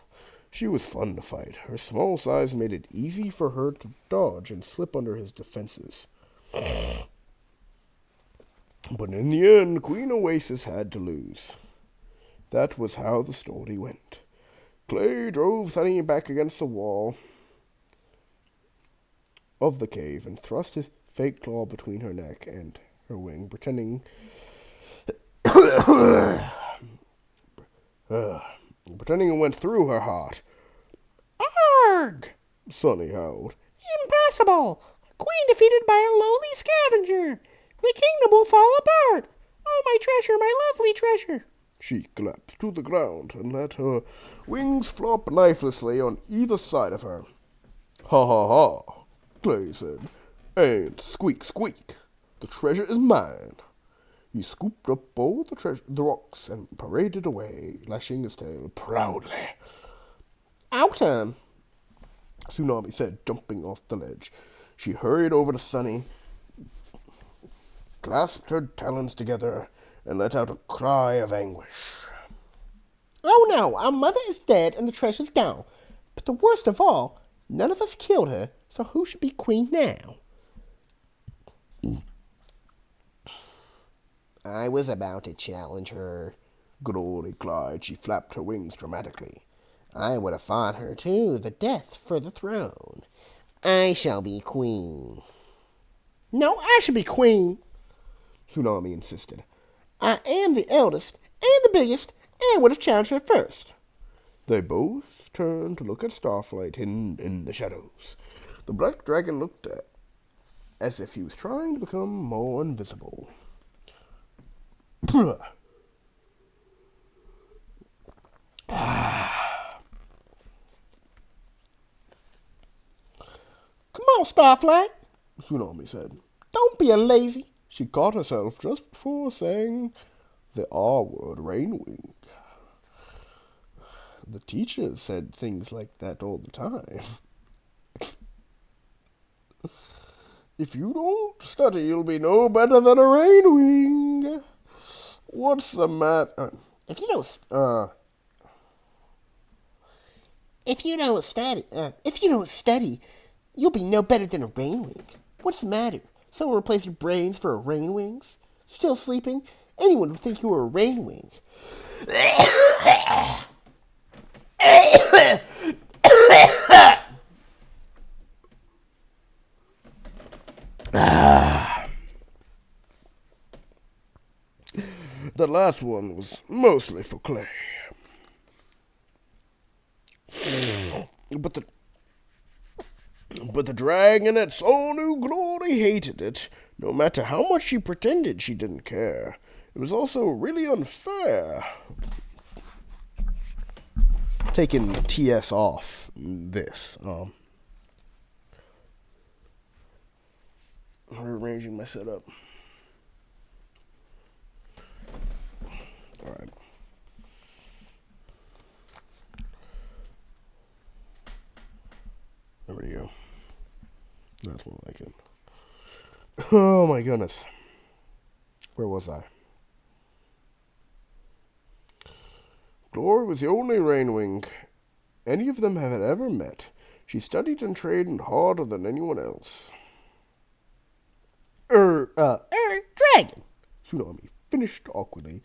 She was fun to fight. Her small size made it easy for her to dodge and slip under his defenses. But in the end, Queen Oasis had to lose. That was how the story went. Clay drove Sunny back against the wall of the cave and thrust his fake claw between her neck and her wing, pretending it went through her heart. Arg! Sunny howled. Impossible! A queen defeated by a lowly scavenger! The kingdom will fall apart! Oh, my treasure, my lovely treasure! She collapsed to the ground and let her wings flop lifelessly on either side of her. Ha ha ha, Clay said, and squeak squeak, the treasure is mine. He scooped up all the rocks and paraded away, lashing his tail proudly. Our turn, Tsunami said, jumping off the ledge. She hurried over to Sunny, clasped her talons together, and let out a cry of anguish. Oh no, our mother is dead and the treasure's gone. But the worst of all, none of us killed her, so who should be queen now? I was about to challenge her, Glory cried. She flapped her wings dramatically. I would have fought her to the death for the throne. I shall be queen. No, I should be queen, Tsunami insisted. I am the eldest and the biggest, and would have challenged her first. They both turned to look at Starflight hidden in the shadows. The black dragon looked as if he was trying to become more invisible. Come on, Starflight, Tsunami said. Don't be a lazy. She caught herself just before saying the R word, Rainwing. The teacher said things like that all the time. If you don't study, you'll be no better than a rainwing. What's the matter? If you don't, if you don't study, you'll be no better than a rainwing. What's the matter? Someone replace your brains for a rainwings? Still sleeping? Anyone would think you were a rainwing. The last one was mostly for Clay. But the dragonette's all new Glory hated it, no matter how much she pretended she didn't care. It was also really unfair. Taking TS off this. Rearranging my setup. Alright. There we go. That's more like it. Oh my goodness. Where was I? Glory was the only rainwing any of them had ever met. She studied and trained harder than anyone else. Dragon. Tsunami finished awkwardly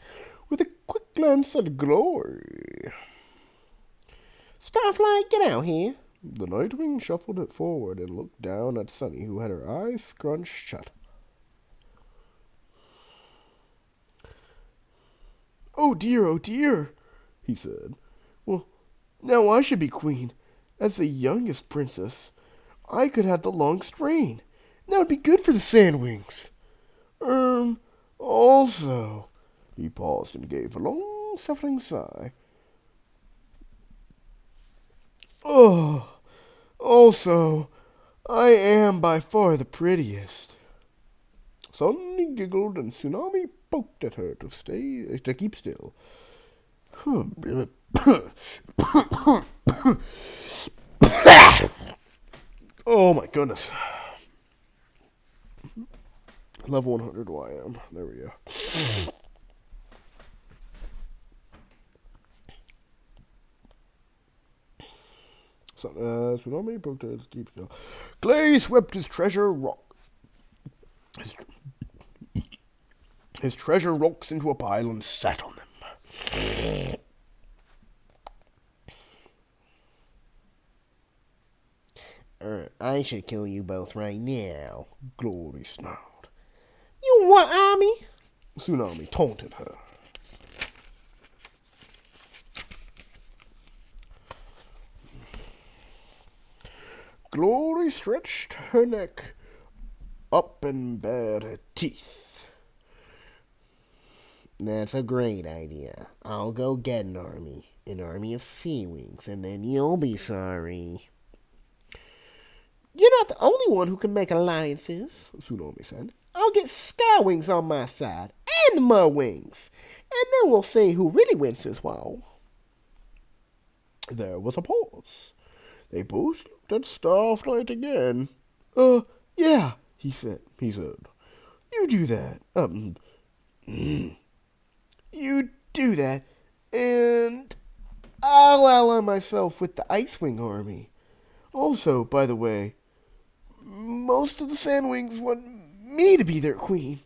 with a quick glance at Glory. Starflight, get out here. The Nightwing shuffled it forward and looked down at Sunny, who had her eyes scrunched shut. Oh dear, he said. Well, now I should be queen. As the youngest princess, I could have the longest reign. That would be good for the Sandwings. Also, he paused and gave a long, suffering sigh. Oh, also, I am by far the prettiest. Sunny giggled and Tsunami poked at her to keep still. Oh my goodness. Level 100 YM. There we go. Tsunami poked at his deep still. Clay swept his treasure rock. His treasure rocks into a pile and sat on them. I should kill you both right now. Glory snarled. You what, Army? Tsunami taunted her. Glory stretched her neck up and bared her teeth. That's a great idea. I'll go get an army of sea wings, and then you'll be sorry. You're not the only one who can make alliances, Tsunami said. I'll get Sky Wings on my side, and the Mud Wings, and then we'll see who really wins this war. There was a pause. They both looked at Starflight again. Yeah, he said. You do that. You do that, and I'll ally myself with the Icewing army. Also, by the way, most of the Sandwings want me to be their queen.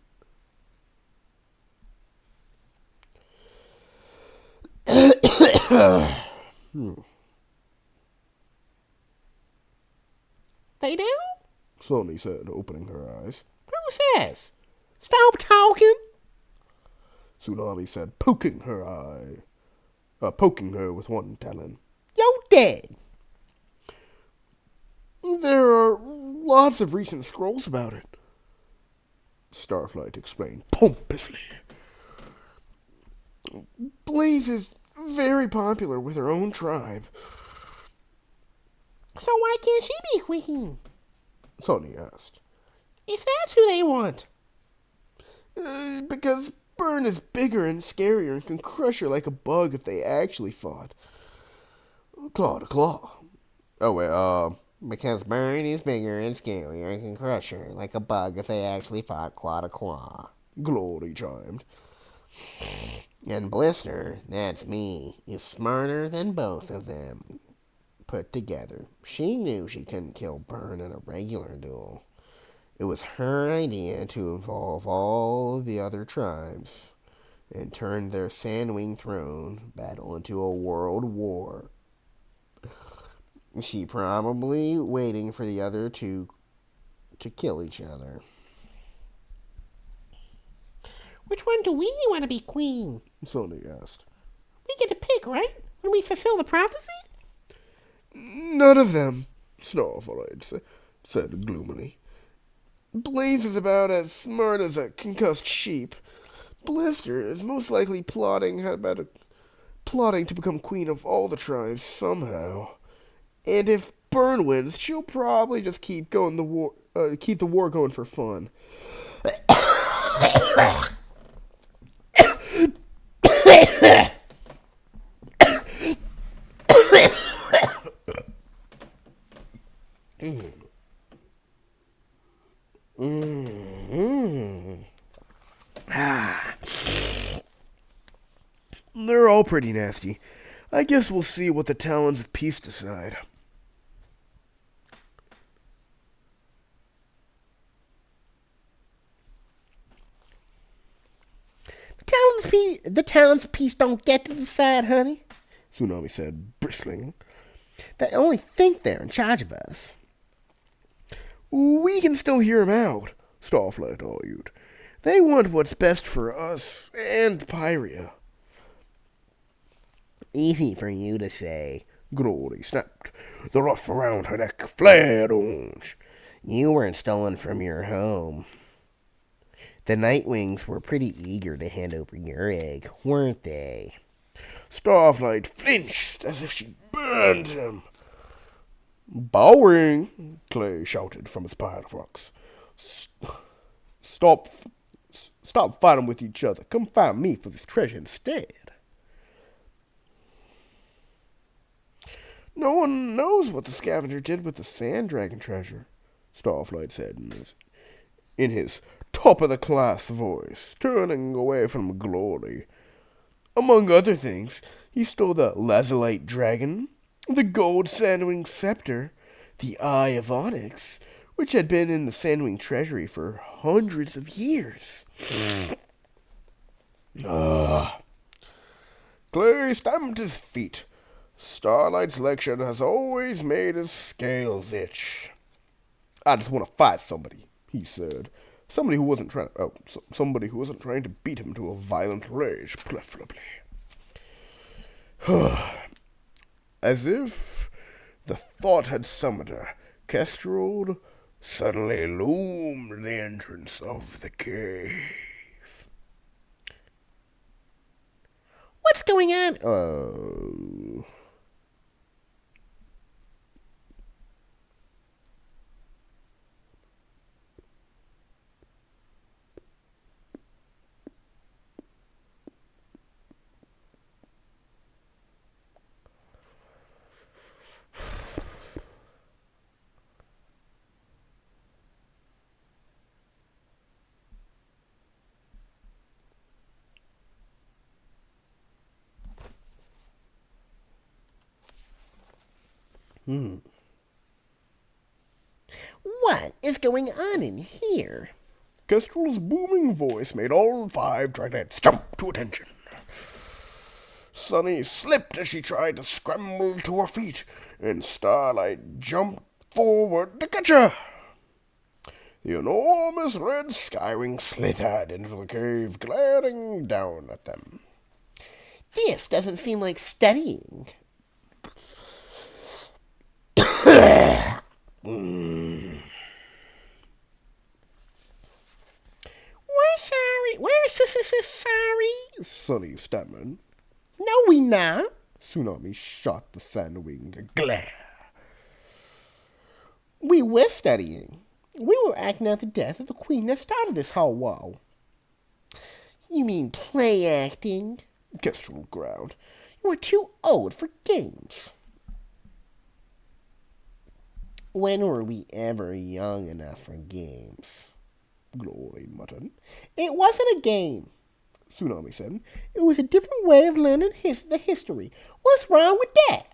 They do? Sunny said, opening her eyes. Who says? Stop talking. Tsunami said, poking her with one talon. You're dead. There are lots of recent scrolls about it, Starflight explained pompously. Blaze is very popular with her own tribe. So why can't she be queen? Sunny asked. If that's who they want. Because Burn is bigger and scarier and can crush her like a bug if they actually fought. Claw to claw. Oh, wait, Because Burn is bigger and scarier and can crush her like a bug if they actually fought claw to claw. Glory chimed. And Blister, that's me, is smarter than both of them put together. She knew she couldn't kill Burn in a regular duel. It was her idea to involve all the other tribes and turn their Sandwing throne battle into a world war. She probably waiting for the other two to kill each other. Which one do we want to be queen? Sunny asked. We get to pick, right? When we fulfill the prophecy? None of them, Starlight said gloomily. Blaze is about as smart as a concussed sheep. Blister is most likely plotting to become queen of all the tribes somehow. And if Burn wins, she'll probably just keep the war going for fun. They're all pretty nasty. I guess we'll see what the Talons of Peace decide. The Talons of Peace don't get to decide, honey. Tsunami said, bristling. They only think they're in charge of us. We can still hear 'em out, Starflight argued. They want what's best for us and Pyria. Easy for you to say, Glory snapped. The ruff around her neck flared orange. You weren't stolen from your home. The Nightwings were pretty eager to hand over your egg, weren't they? Starflight flinched as if she burned him. Bowing, Clay shouted from his pile of rocks. Stop fighting with each other. Come find me for this treasure instead. No one knows what the scavenger did with the Sand Dragon treasure, Starflight said in his top-of-the-class voice, turning away from Glory. Among other things, he stole the Lazulite Dragon, the gold Sandwing Scepter, the Eye of Onyx, which had been in the Sandwing treasury for hundreds of years. Clay stamped his feet. Starlight's lecture has always made his scales itch. I just want to fight somebody, he said. Somebody who wasn't trying to beat him to a violent rage, preferably. As if the thought had summoned her, Kestrel suddenly loomed the entrance of the cave. What's going on? What is going on in here? Kestrel's booming voice made all 5 Dragnettes jump to attention. Sunny slipped as she tried to scramble to her feet, and Starlight jumped forward to catch her. The enormous red Skywing slithered into the cave, glaring down at them. This doesn't seem like studying. We're sorry. Sunny stammered. No, we not. Tsunami shot the Sandwing a glare. We were studying. We were acting out the death of the queen that started this whole woe. You mean play acting? Kestrel growled. You are too old for games. When were we ever young enough for games? Glory muttered. It wasn't a game, Tsunami said. it was a different way of learning the history. What's wrong with that?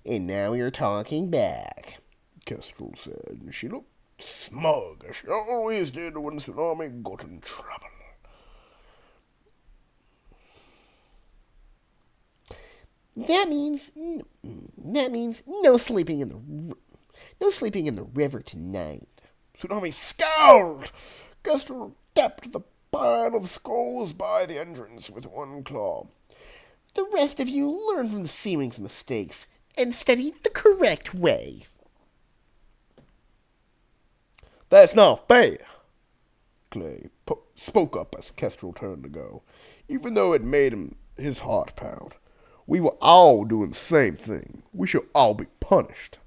And now you're talking back. Kestrel said. She looked smug, as she always did when Tsunami got in trouble. That means no sleeping in the river tonight. Tsunami scowled. Kestrel tapped the pile of skulls by the entrance with one claw. The rest of you learn from the Seawing's mistakes and study the correct way. That's not fair. Clay spoke up as Kestrel turned to go, even though it made his heart pound. We were all doing the same thing. We should all be punished.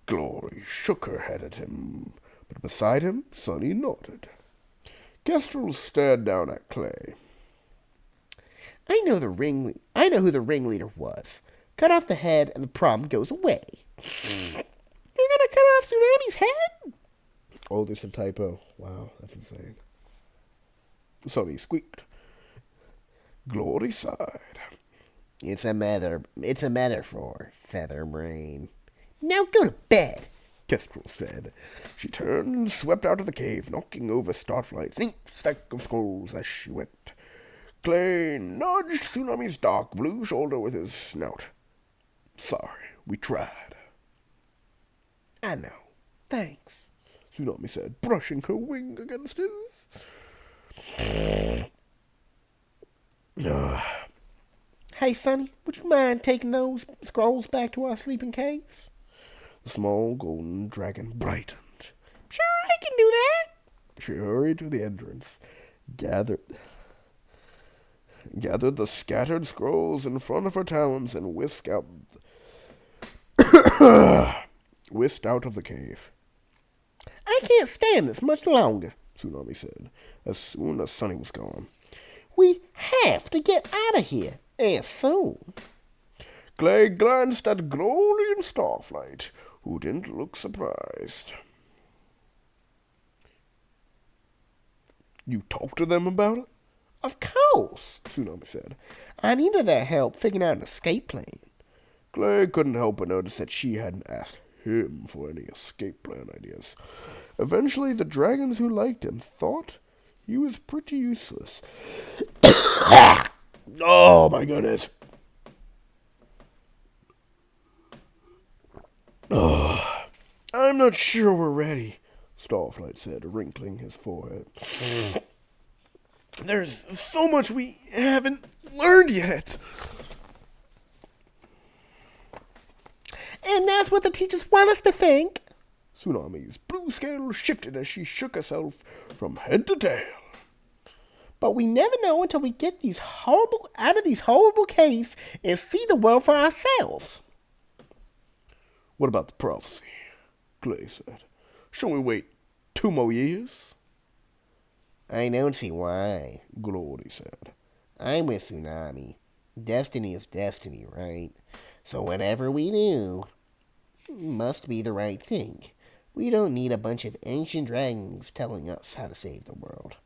Glory shook her head at him, but beside him, Sunny nodded. Kestrel stared down at Clay. I know who the ringleader was. Cut off the head and the problem goes away. You're gonna cut off Tsunami's head? Oh, there's a typo. Wow, that's insane. Sunny squeaked. Glory sighed. It's a metaphor, Featherbrain. Now go to bed. Kestrel said. She turned and swept out of the cave, knocking over Starflight's ink stack of skulls as she went. Clay nudged Tsunami's dark blue shoulder with his snout. Sorry, we tried. I know. Thanks. Tsunami said, brushing her wing against his. Hey, Sonny, would you mind taking those scrolls back to our sleeping caves? The small golden dragon brightened. Sure, I can do that. She hurried to the entrance, gathered the scattered scrolls in front of her talons, and whisked out of the cave. I can't stand this much longer, Tsunami said, as soon as Sunny was gone. We have to get out of here, and soon. Clay glanced at Glory and Starflight, who didn't look surprised. You talked to them about it? Of course, Tsunami said. I needed their help figuring out an escape plan. Clay couldn't help but notice that she hadn't asked him for any escape plan ideas. Eventually, the dragons who liked him thought he was pretty useless. Oh, my goodness. I'm not sure we're ready, Starflight said, wrinkling his forehead. There's so much we haven't learned yet. And that's what the teachers want us to think. Tsunami's blue scale shifted as she shook herself from head to tail. But we never know until we get out of these horrible caves and see the world for ourselves. What about the prophecy? Clay said. Shall we wait 2 more years? I don't see why. Glory said. I'm with Tsunami. Destiny is destiny, right? So whatever we do must be the right thing. We don't need a bunch of ancient dragons telling us how to save the world.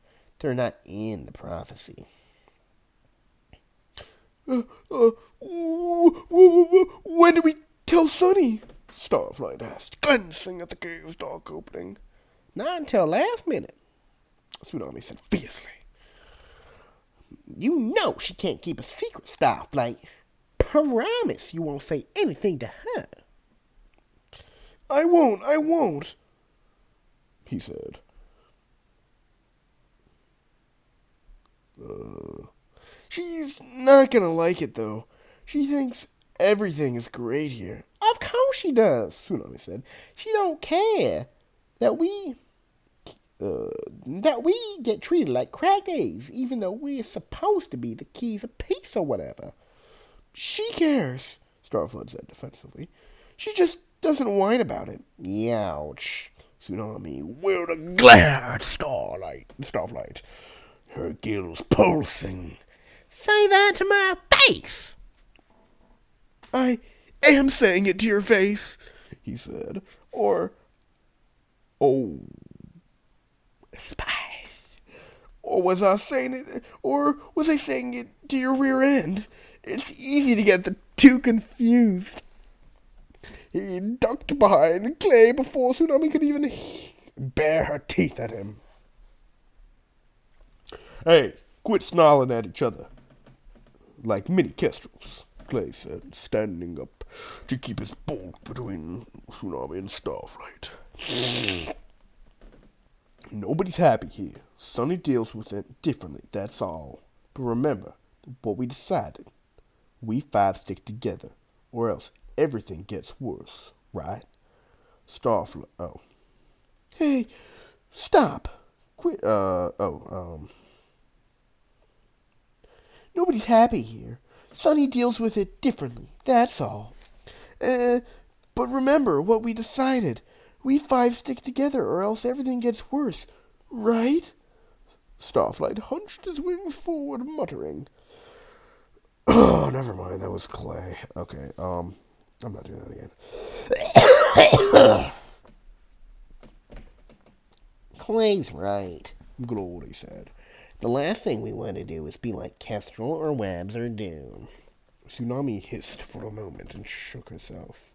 They're not in the prophecy. When do we tell Sunny? Starflight asked, glancing at the cave's dark opening. Not until last minute. Tsunami said fiercely. You know she can't keep a secret, Starflight. Promise you won't say anything to her. I won't, he said. She's not gonna like it, though. She thinks everything is great here. Of course she does, Tsunami said. She don't care that we get treated like cracked eggs, even though we're supposed to be the keys of peace or whatever. She cares, Starflight said defensively. She just doesn't whine about it. Youch. Tsunami whirled a glare at Starflight, her gills pulsing. Say that to my face! am saying it to your face, he said. Or, oh, spies. Or was I saying it, or was I saying it to your rear end? It's easy to get the two confused. He ducked behind Clay before Tsunami could even bare her teeth at him. Hey, quit snarling at each other. Like mini kestrels, Clay said, standing up to keep his bulk between Tsunami and Starflight. Nobody's happy here. Sunny deals with it differently, that's all. But remember what we decided. We five stick together, or else everything gets worse, right? Starflight, oh. Hey, stop. Quit, Nobody's happy here. Sunny deals with it differently, that's all. But remember what we decided. We five stick together or else everything gets worse, right? Starflight hunched his wings forward, muttering. Oh, never mind, that was Clay. Okay, I'm not doing that again. Clay's right. Good old, he said. The last thing we want to do is be like Kestrel or Wabs or Dune. Tsunami hissed for a moment and shook herself.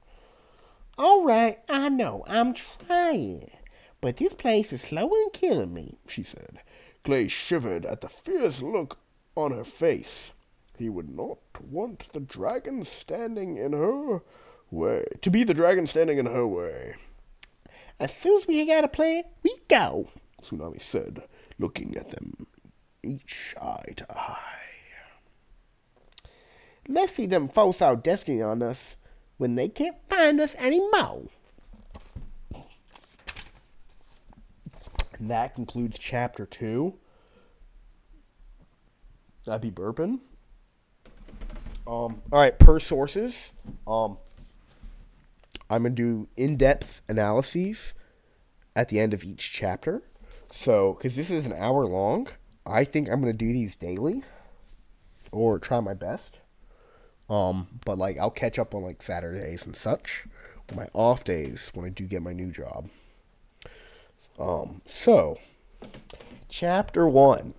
All right, I know, I'm trying. But this place is slowly killing me, she said. Clay shivered at the fierce look on her face. He would not want the dragon standing in her way. To be the dragon standing in her way. As soon as we got a plan, we go, Tsunami said, looking at them each eye to eye. Let's see them force our destiny on us when they can't find us anymore. And that concludes chapter 2. I'd be burping. Alright, per sources. I'm gonna do in-depth analyses at the end of each chapter. So, because this is an hour long, I think I'm gonna do these daily. Or try my best. But like I'll catch up on like Saturdays and such. On my off days when I do get my new job. So chapter 1.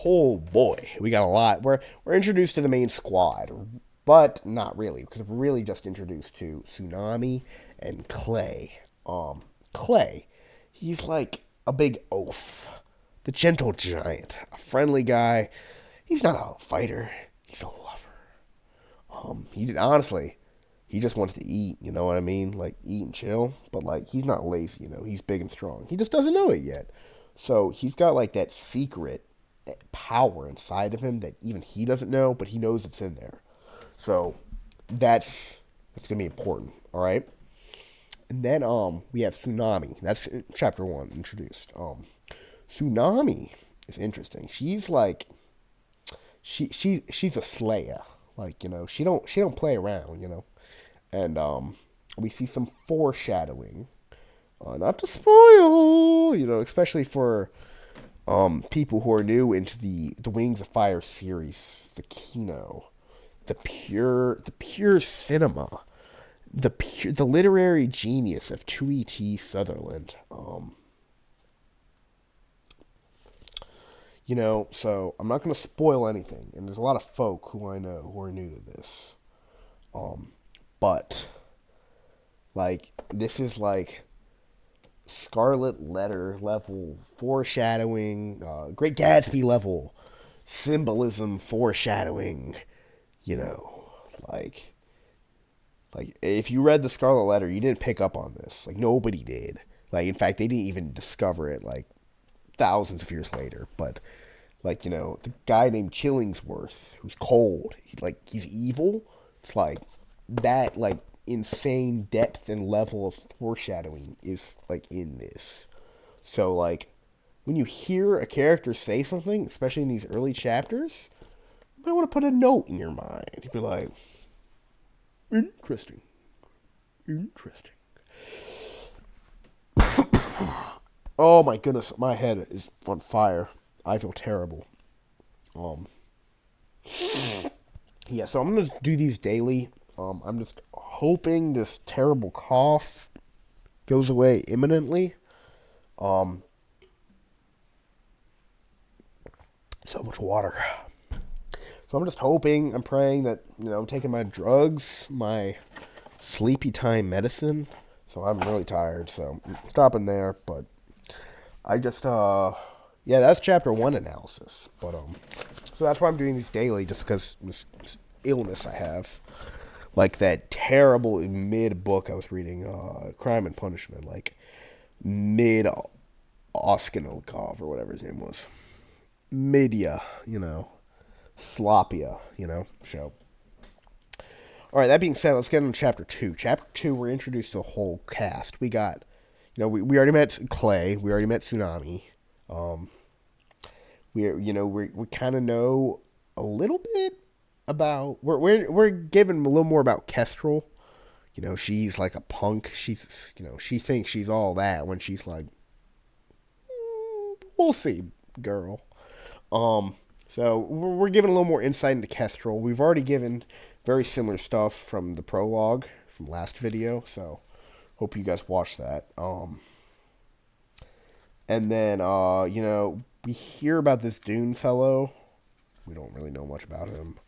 Oh boy, we got a lot. We're introduced to the main squad, but not really, because we're really just introduced to Tsunami and Clay. Clay, he's like a big oaf, the gentle giant, a friendly guy. He's not a fighter. He's a lover. He just wants to eat. You know what I mean? Like eat and chill. But like he's not lazy. You know, he's big and strong. He just doesn't know it yet. So he's got like that secret power inside of him that even he doesn't know, but he knows it's in there. So that's gonna be important. All right. And then we have Tsunami. That's chapter 1 introduced. Tsunami is interesting. She's like she's a slayer. Like, you know, she don't play around, you know. And we see some foreshadowing. Not to spoil, you know, especially for people who are new into the Wings of Fire series, the Kino, the pure cinema, the literary genius of Tui T. Sutherland. You know, so I'm not going to spoil anything, and there's a lot of folk who I know who are new to this. But like this is like Scarlet Letter level foreshadowing, Great Gatsby level symbolism foreshadowing, you know, like if you read the Scarlet Letter, you didn't pick up on this. Like nobody did. Like in fact, they didn't even discover it like thousands of years later. But like, you know, the guy named Chillingsworth, who's cold, he's evil. It's like that like insane depth and level of foreshadowing is like in this. So like when you hear a character say something, especially in these early chapters, you might want to put a note in your mind. You'd be like, interesting. Oh my goodness, my head is on fire. I feel terrible. Yeah, so I'm gonna do these daily. I'm just hoping this terrible cough goes away imminently. So much water. So I'm just hoping, I'm praying that, I'm taking my drugs, my sleepy time medicine. So I'm really tired, so I'm stopping there. But I just, yeah, that's chapter 1 analysis. But, so that's why I'm doing these daily, just because this illness I have. Like that terrible mid-book I was reading, Crime and Punishment, like mid-Oskinelkov or whatever his name was. Media, Slopia, so. Alright, that being said, let's get into chapter 2. Chapter 2, we're introduced to the whole cast. We got, we already met Clay, we already met Tsunami. We kind of know a little bit about, we're given a little more about Kestrel. She's like a punk. She's, she thinks she's all that when she's like, we'll see, girl. So we're given a little more insight into Kestrel. We've already given very similar stuff from the prologue from last video, so hope you guys watched that. And then, we hear about this Dune fellow. We don't really know much about him.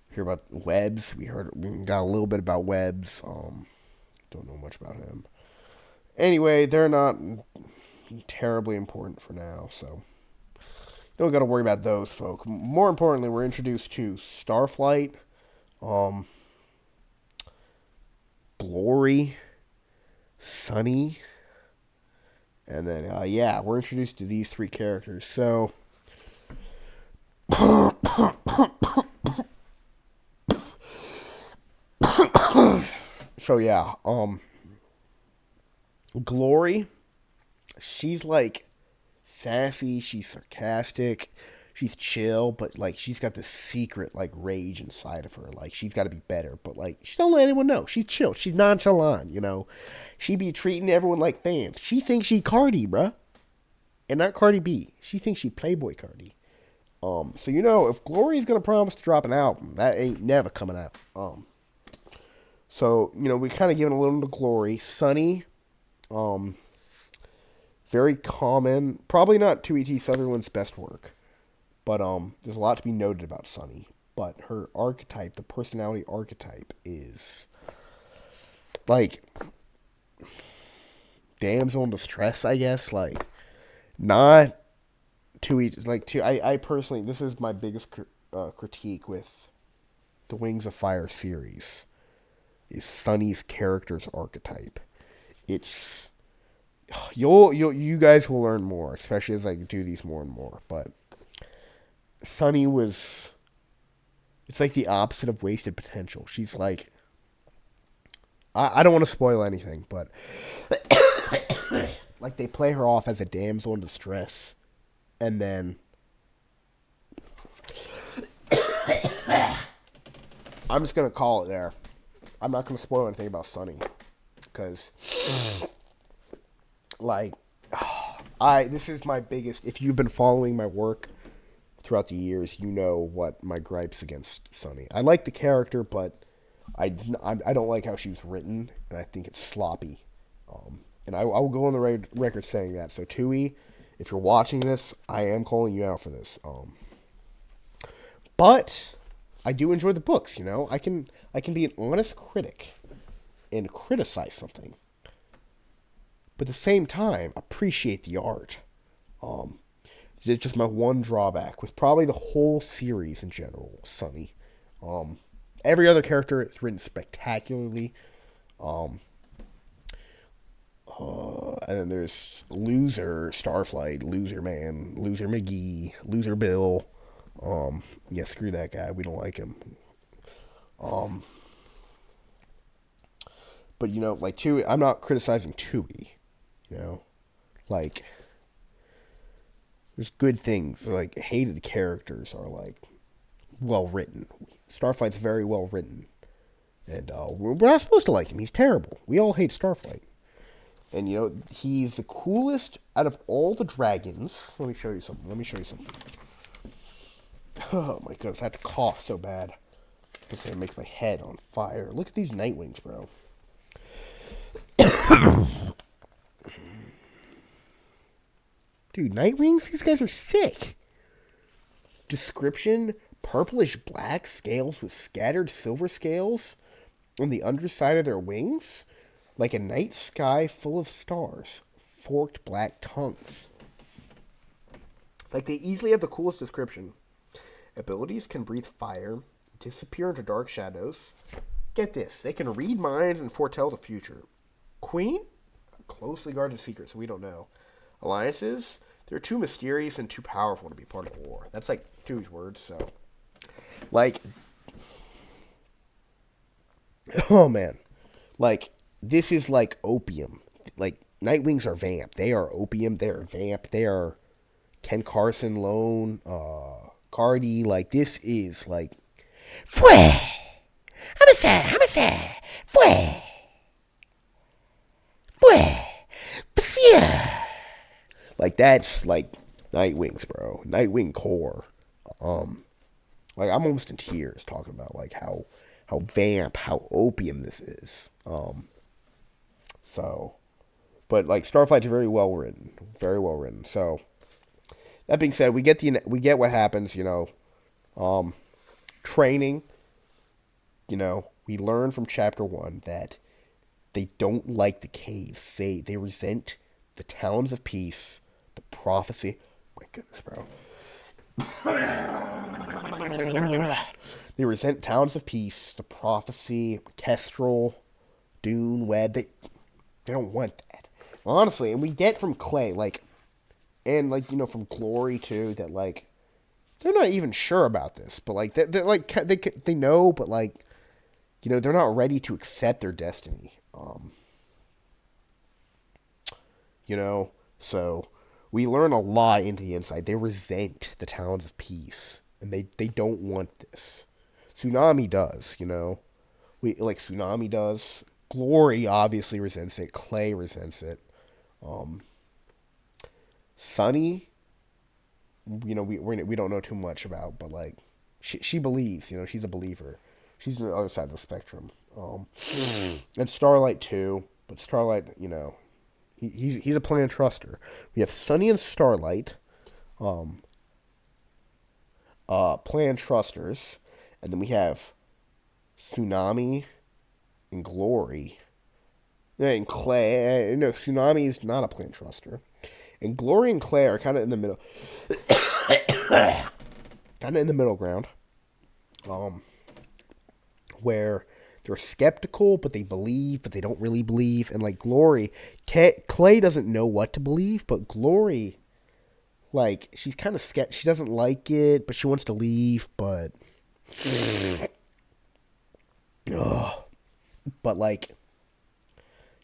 We hear about Webbs. We got a little bit about Webbs. Don't know much about him. Anyway, they're not terribly important for now, so don't got to worry about those folk. More importantly, we're introduced to Starflight, Glory, Sunny, and then, we're introduced to these 3 characters. So, Glory, she's like sassy, she's sarcastic, she's chill, but like she's got this secret like rage inside of her. Like she's got to be better, but like she don't let anyone know. She's chill, she's nonchalant, She be treating everyone like fans. She thinks she Cardi, bruh, and not Cardi B. She thinks she Playboy Cardi. So if Glory's gonna promise to drop an album, that ain't never coming out. So we kind of giving a little to Glory. Sunny, very common, probably not 2ET Sutherland's best work, but there's a lot to be noted about Sunny. But her archetype, the personality archetype, is like damsel in distress, I guess. Like not 2ET. Like I personally, this is my biggest critique with the Wings of Fire series, is Sunny's character's archetype. It's you guys will learn more, especially as I do these more and more. But Sunny it's like the opposite of wasted potential. She's like, I don't want to spoil anything, but like they play her off as a damsel in distress, and then I'm just gonna call it there. I'm not gonna spoil anything about Sunny, because like this is my biggest. If you've been following my work throughout the years, you know what my gripes against Sunny. I like the character, but I don't like how she was written, and I think it's sloppy. And I will go on the record saying that. So Tui, if you're watching this, I am calling you out for this. But I do enjoy the books. I can be an honest critic and criticize something, but at the same time appreciate the art. It's just my one drawback with probably the whole series in general, Sunny. Every other character is written spectacularly. And then there's Loser, Starflight, Loser Man, Loser McGee, Loser Bill. Yeah, screw that guy. We don't like him. But like Tui, I'm not criticizing Tui. Like there's good things. Like hated characters are like well written. Starflight's very well written, and we're not supposed to like him. He's terrible. We all hate Starflight, and he's the coolest out of all the dragons. Let me show you something. Oh my goodness, I had to cough so bad. It makes my head on fire. Look at these Nightwings, bro. Dude, Nightwings? These guys are sick. Description: purplish black scales with scattered silver scales on the underside of their wings, like a night sky full of stars. Forked black tongues. Like, they easily have the coolest description. Abilities: can breathe fire, disappear into dark shadows. Get this, they can read minds and foretell the future. Queen? A closely guarded secret, so we don't know. Alliances? They're too mysterious and too powerful to be part of a war. That's like Dewey's words, so. Like, oh man. Like, this is like opium. Like, Nightwings are vamp. They are opium. They are vamp. They are Ken Carson, Lone, Cardi. Like, this is like, Fue! Homicide! Fue! Fue! Psia! Like, that's like Nightwings, bro. Nightwing core. Like, I'm almost in tears talking about like how vamp, how opium this is. So, but like Starflight's very well written. So, that being said, we get what happens, you know. Training, you know, we learn from chapter 1 that they don't like the caves. They resent the Talons of Peace, the prophecy. My goodness, bro. They resent Talons of Peace, the prophecy, Kestrel, Dune, Web. They don't want that. Honestly, and we get from Clay, like, and like, you know, from Glory too, that like they're not even sure about this, but like they're like they know, but like, you know, they're not ready to accept their destiny. You know, so we learn a lot into the inside. They resent the Talons of Peace, and they don't want this. Tsunami does, you know, Tsunami does. Glory obviously resents it. Clay resents it. Sunny, you know, we don't know too much about, but like she believes, you know, she's a believer. She's on the other side of the spectrum. And Starlight too, but Starlight, you know, he's a plan truster. We have Sunny and Starlight, plan trusters, and then we have Tsunami and Glory. And Clay, no, Tsunami is not a plan truster. And Glory and Clay are kind of in the middle. Kind of in the middle ground. Where they're skeptical, but they believe, but they don't really believe. And like Glory, Clay doesn't know what to believe, but Glory, like, she's kind of skeptical. She doesn't like it, but she wants to leave, but. But like,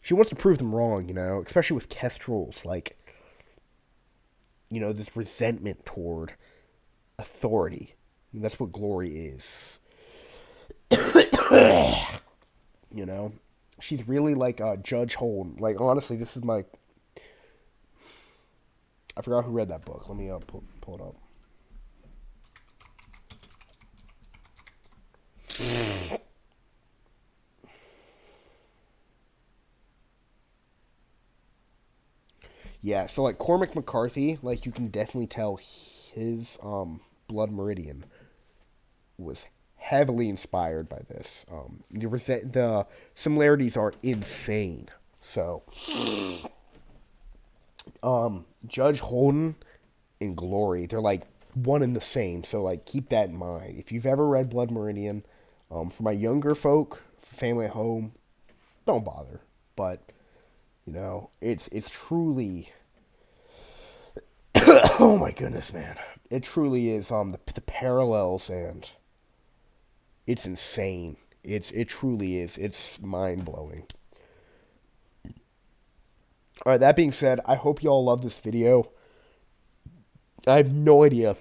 she wants to prove them wrong, you know, especially with Kestrel's, like, you know, this resentment toward authority. And that's what Glory is. You know, she's really like Judge Holden. Like, honestly, this is my. I forgot who read that book. Let me pull it up. Yeah, so like Cormac McCarthy, like, you can definitely tell his Blood Meridian was heavily inspired by this. The similarities are insane. So, Judge Holden and Glory, they're like one and the same. So like, keep that in mind. If you've ever read Blood Meridian, for my younger folk, family at home, don't bother. But, you know, it's truly. Oh my goodness, man! It truly is. The parallels, and it's insane. It truly is. It's mind blowing. All right. That being said, I hope you all love this video. I have no idea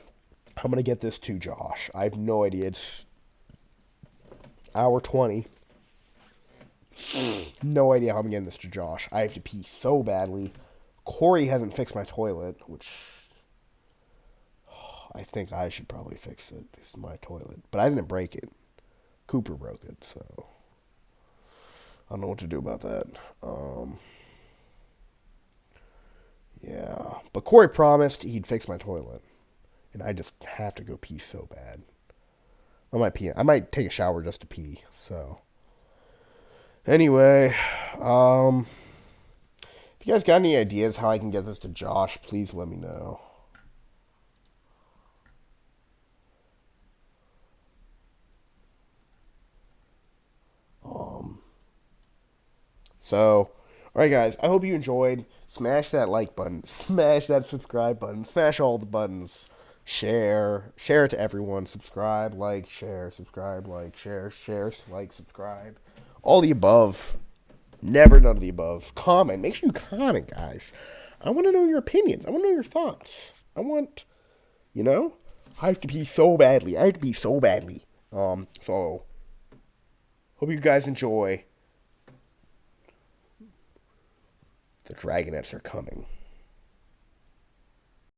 how I'm gonna get this to Josh. I have no idea. It's hour 20. No idea how I'm getting this to Josh. I have to pee so badly. Corey hasn't fixed my toilet, which I think I should probably fix it. It's my toilet, but I didn't break it. Cooper broke it, so I don't know what to do about that. Yeah, but Corey promised he'd fix my toilet, and I just have to go pee so bad. I might pee. I might take a shower just to pee. So anyway, if you guys got any ideas how I can get this to Josh, please let me know. So, alright guys, I hope you enjoyed. Smash that like button, smash that subscribe button, smash all the buttons, share it to everyone, subscribe, like, share, subscribe, like, share, like, subscribe. All the above. Never none of the above. Comment. Make sure you comment, guys. I want to know your opinions. I want to know your thoughts. I want, I have to pee so badly. So, hope you guys enjoy. The Dragonettes are coming.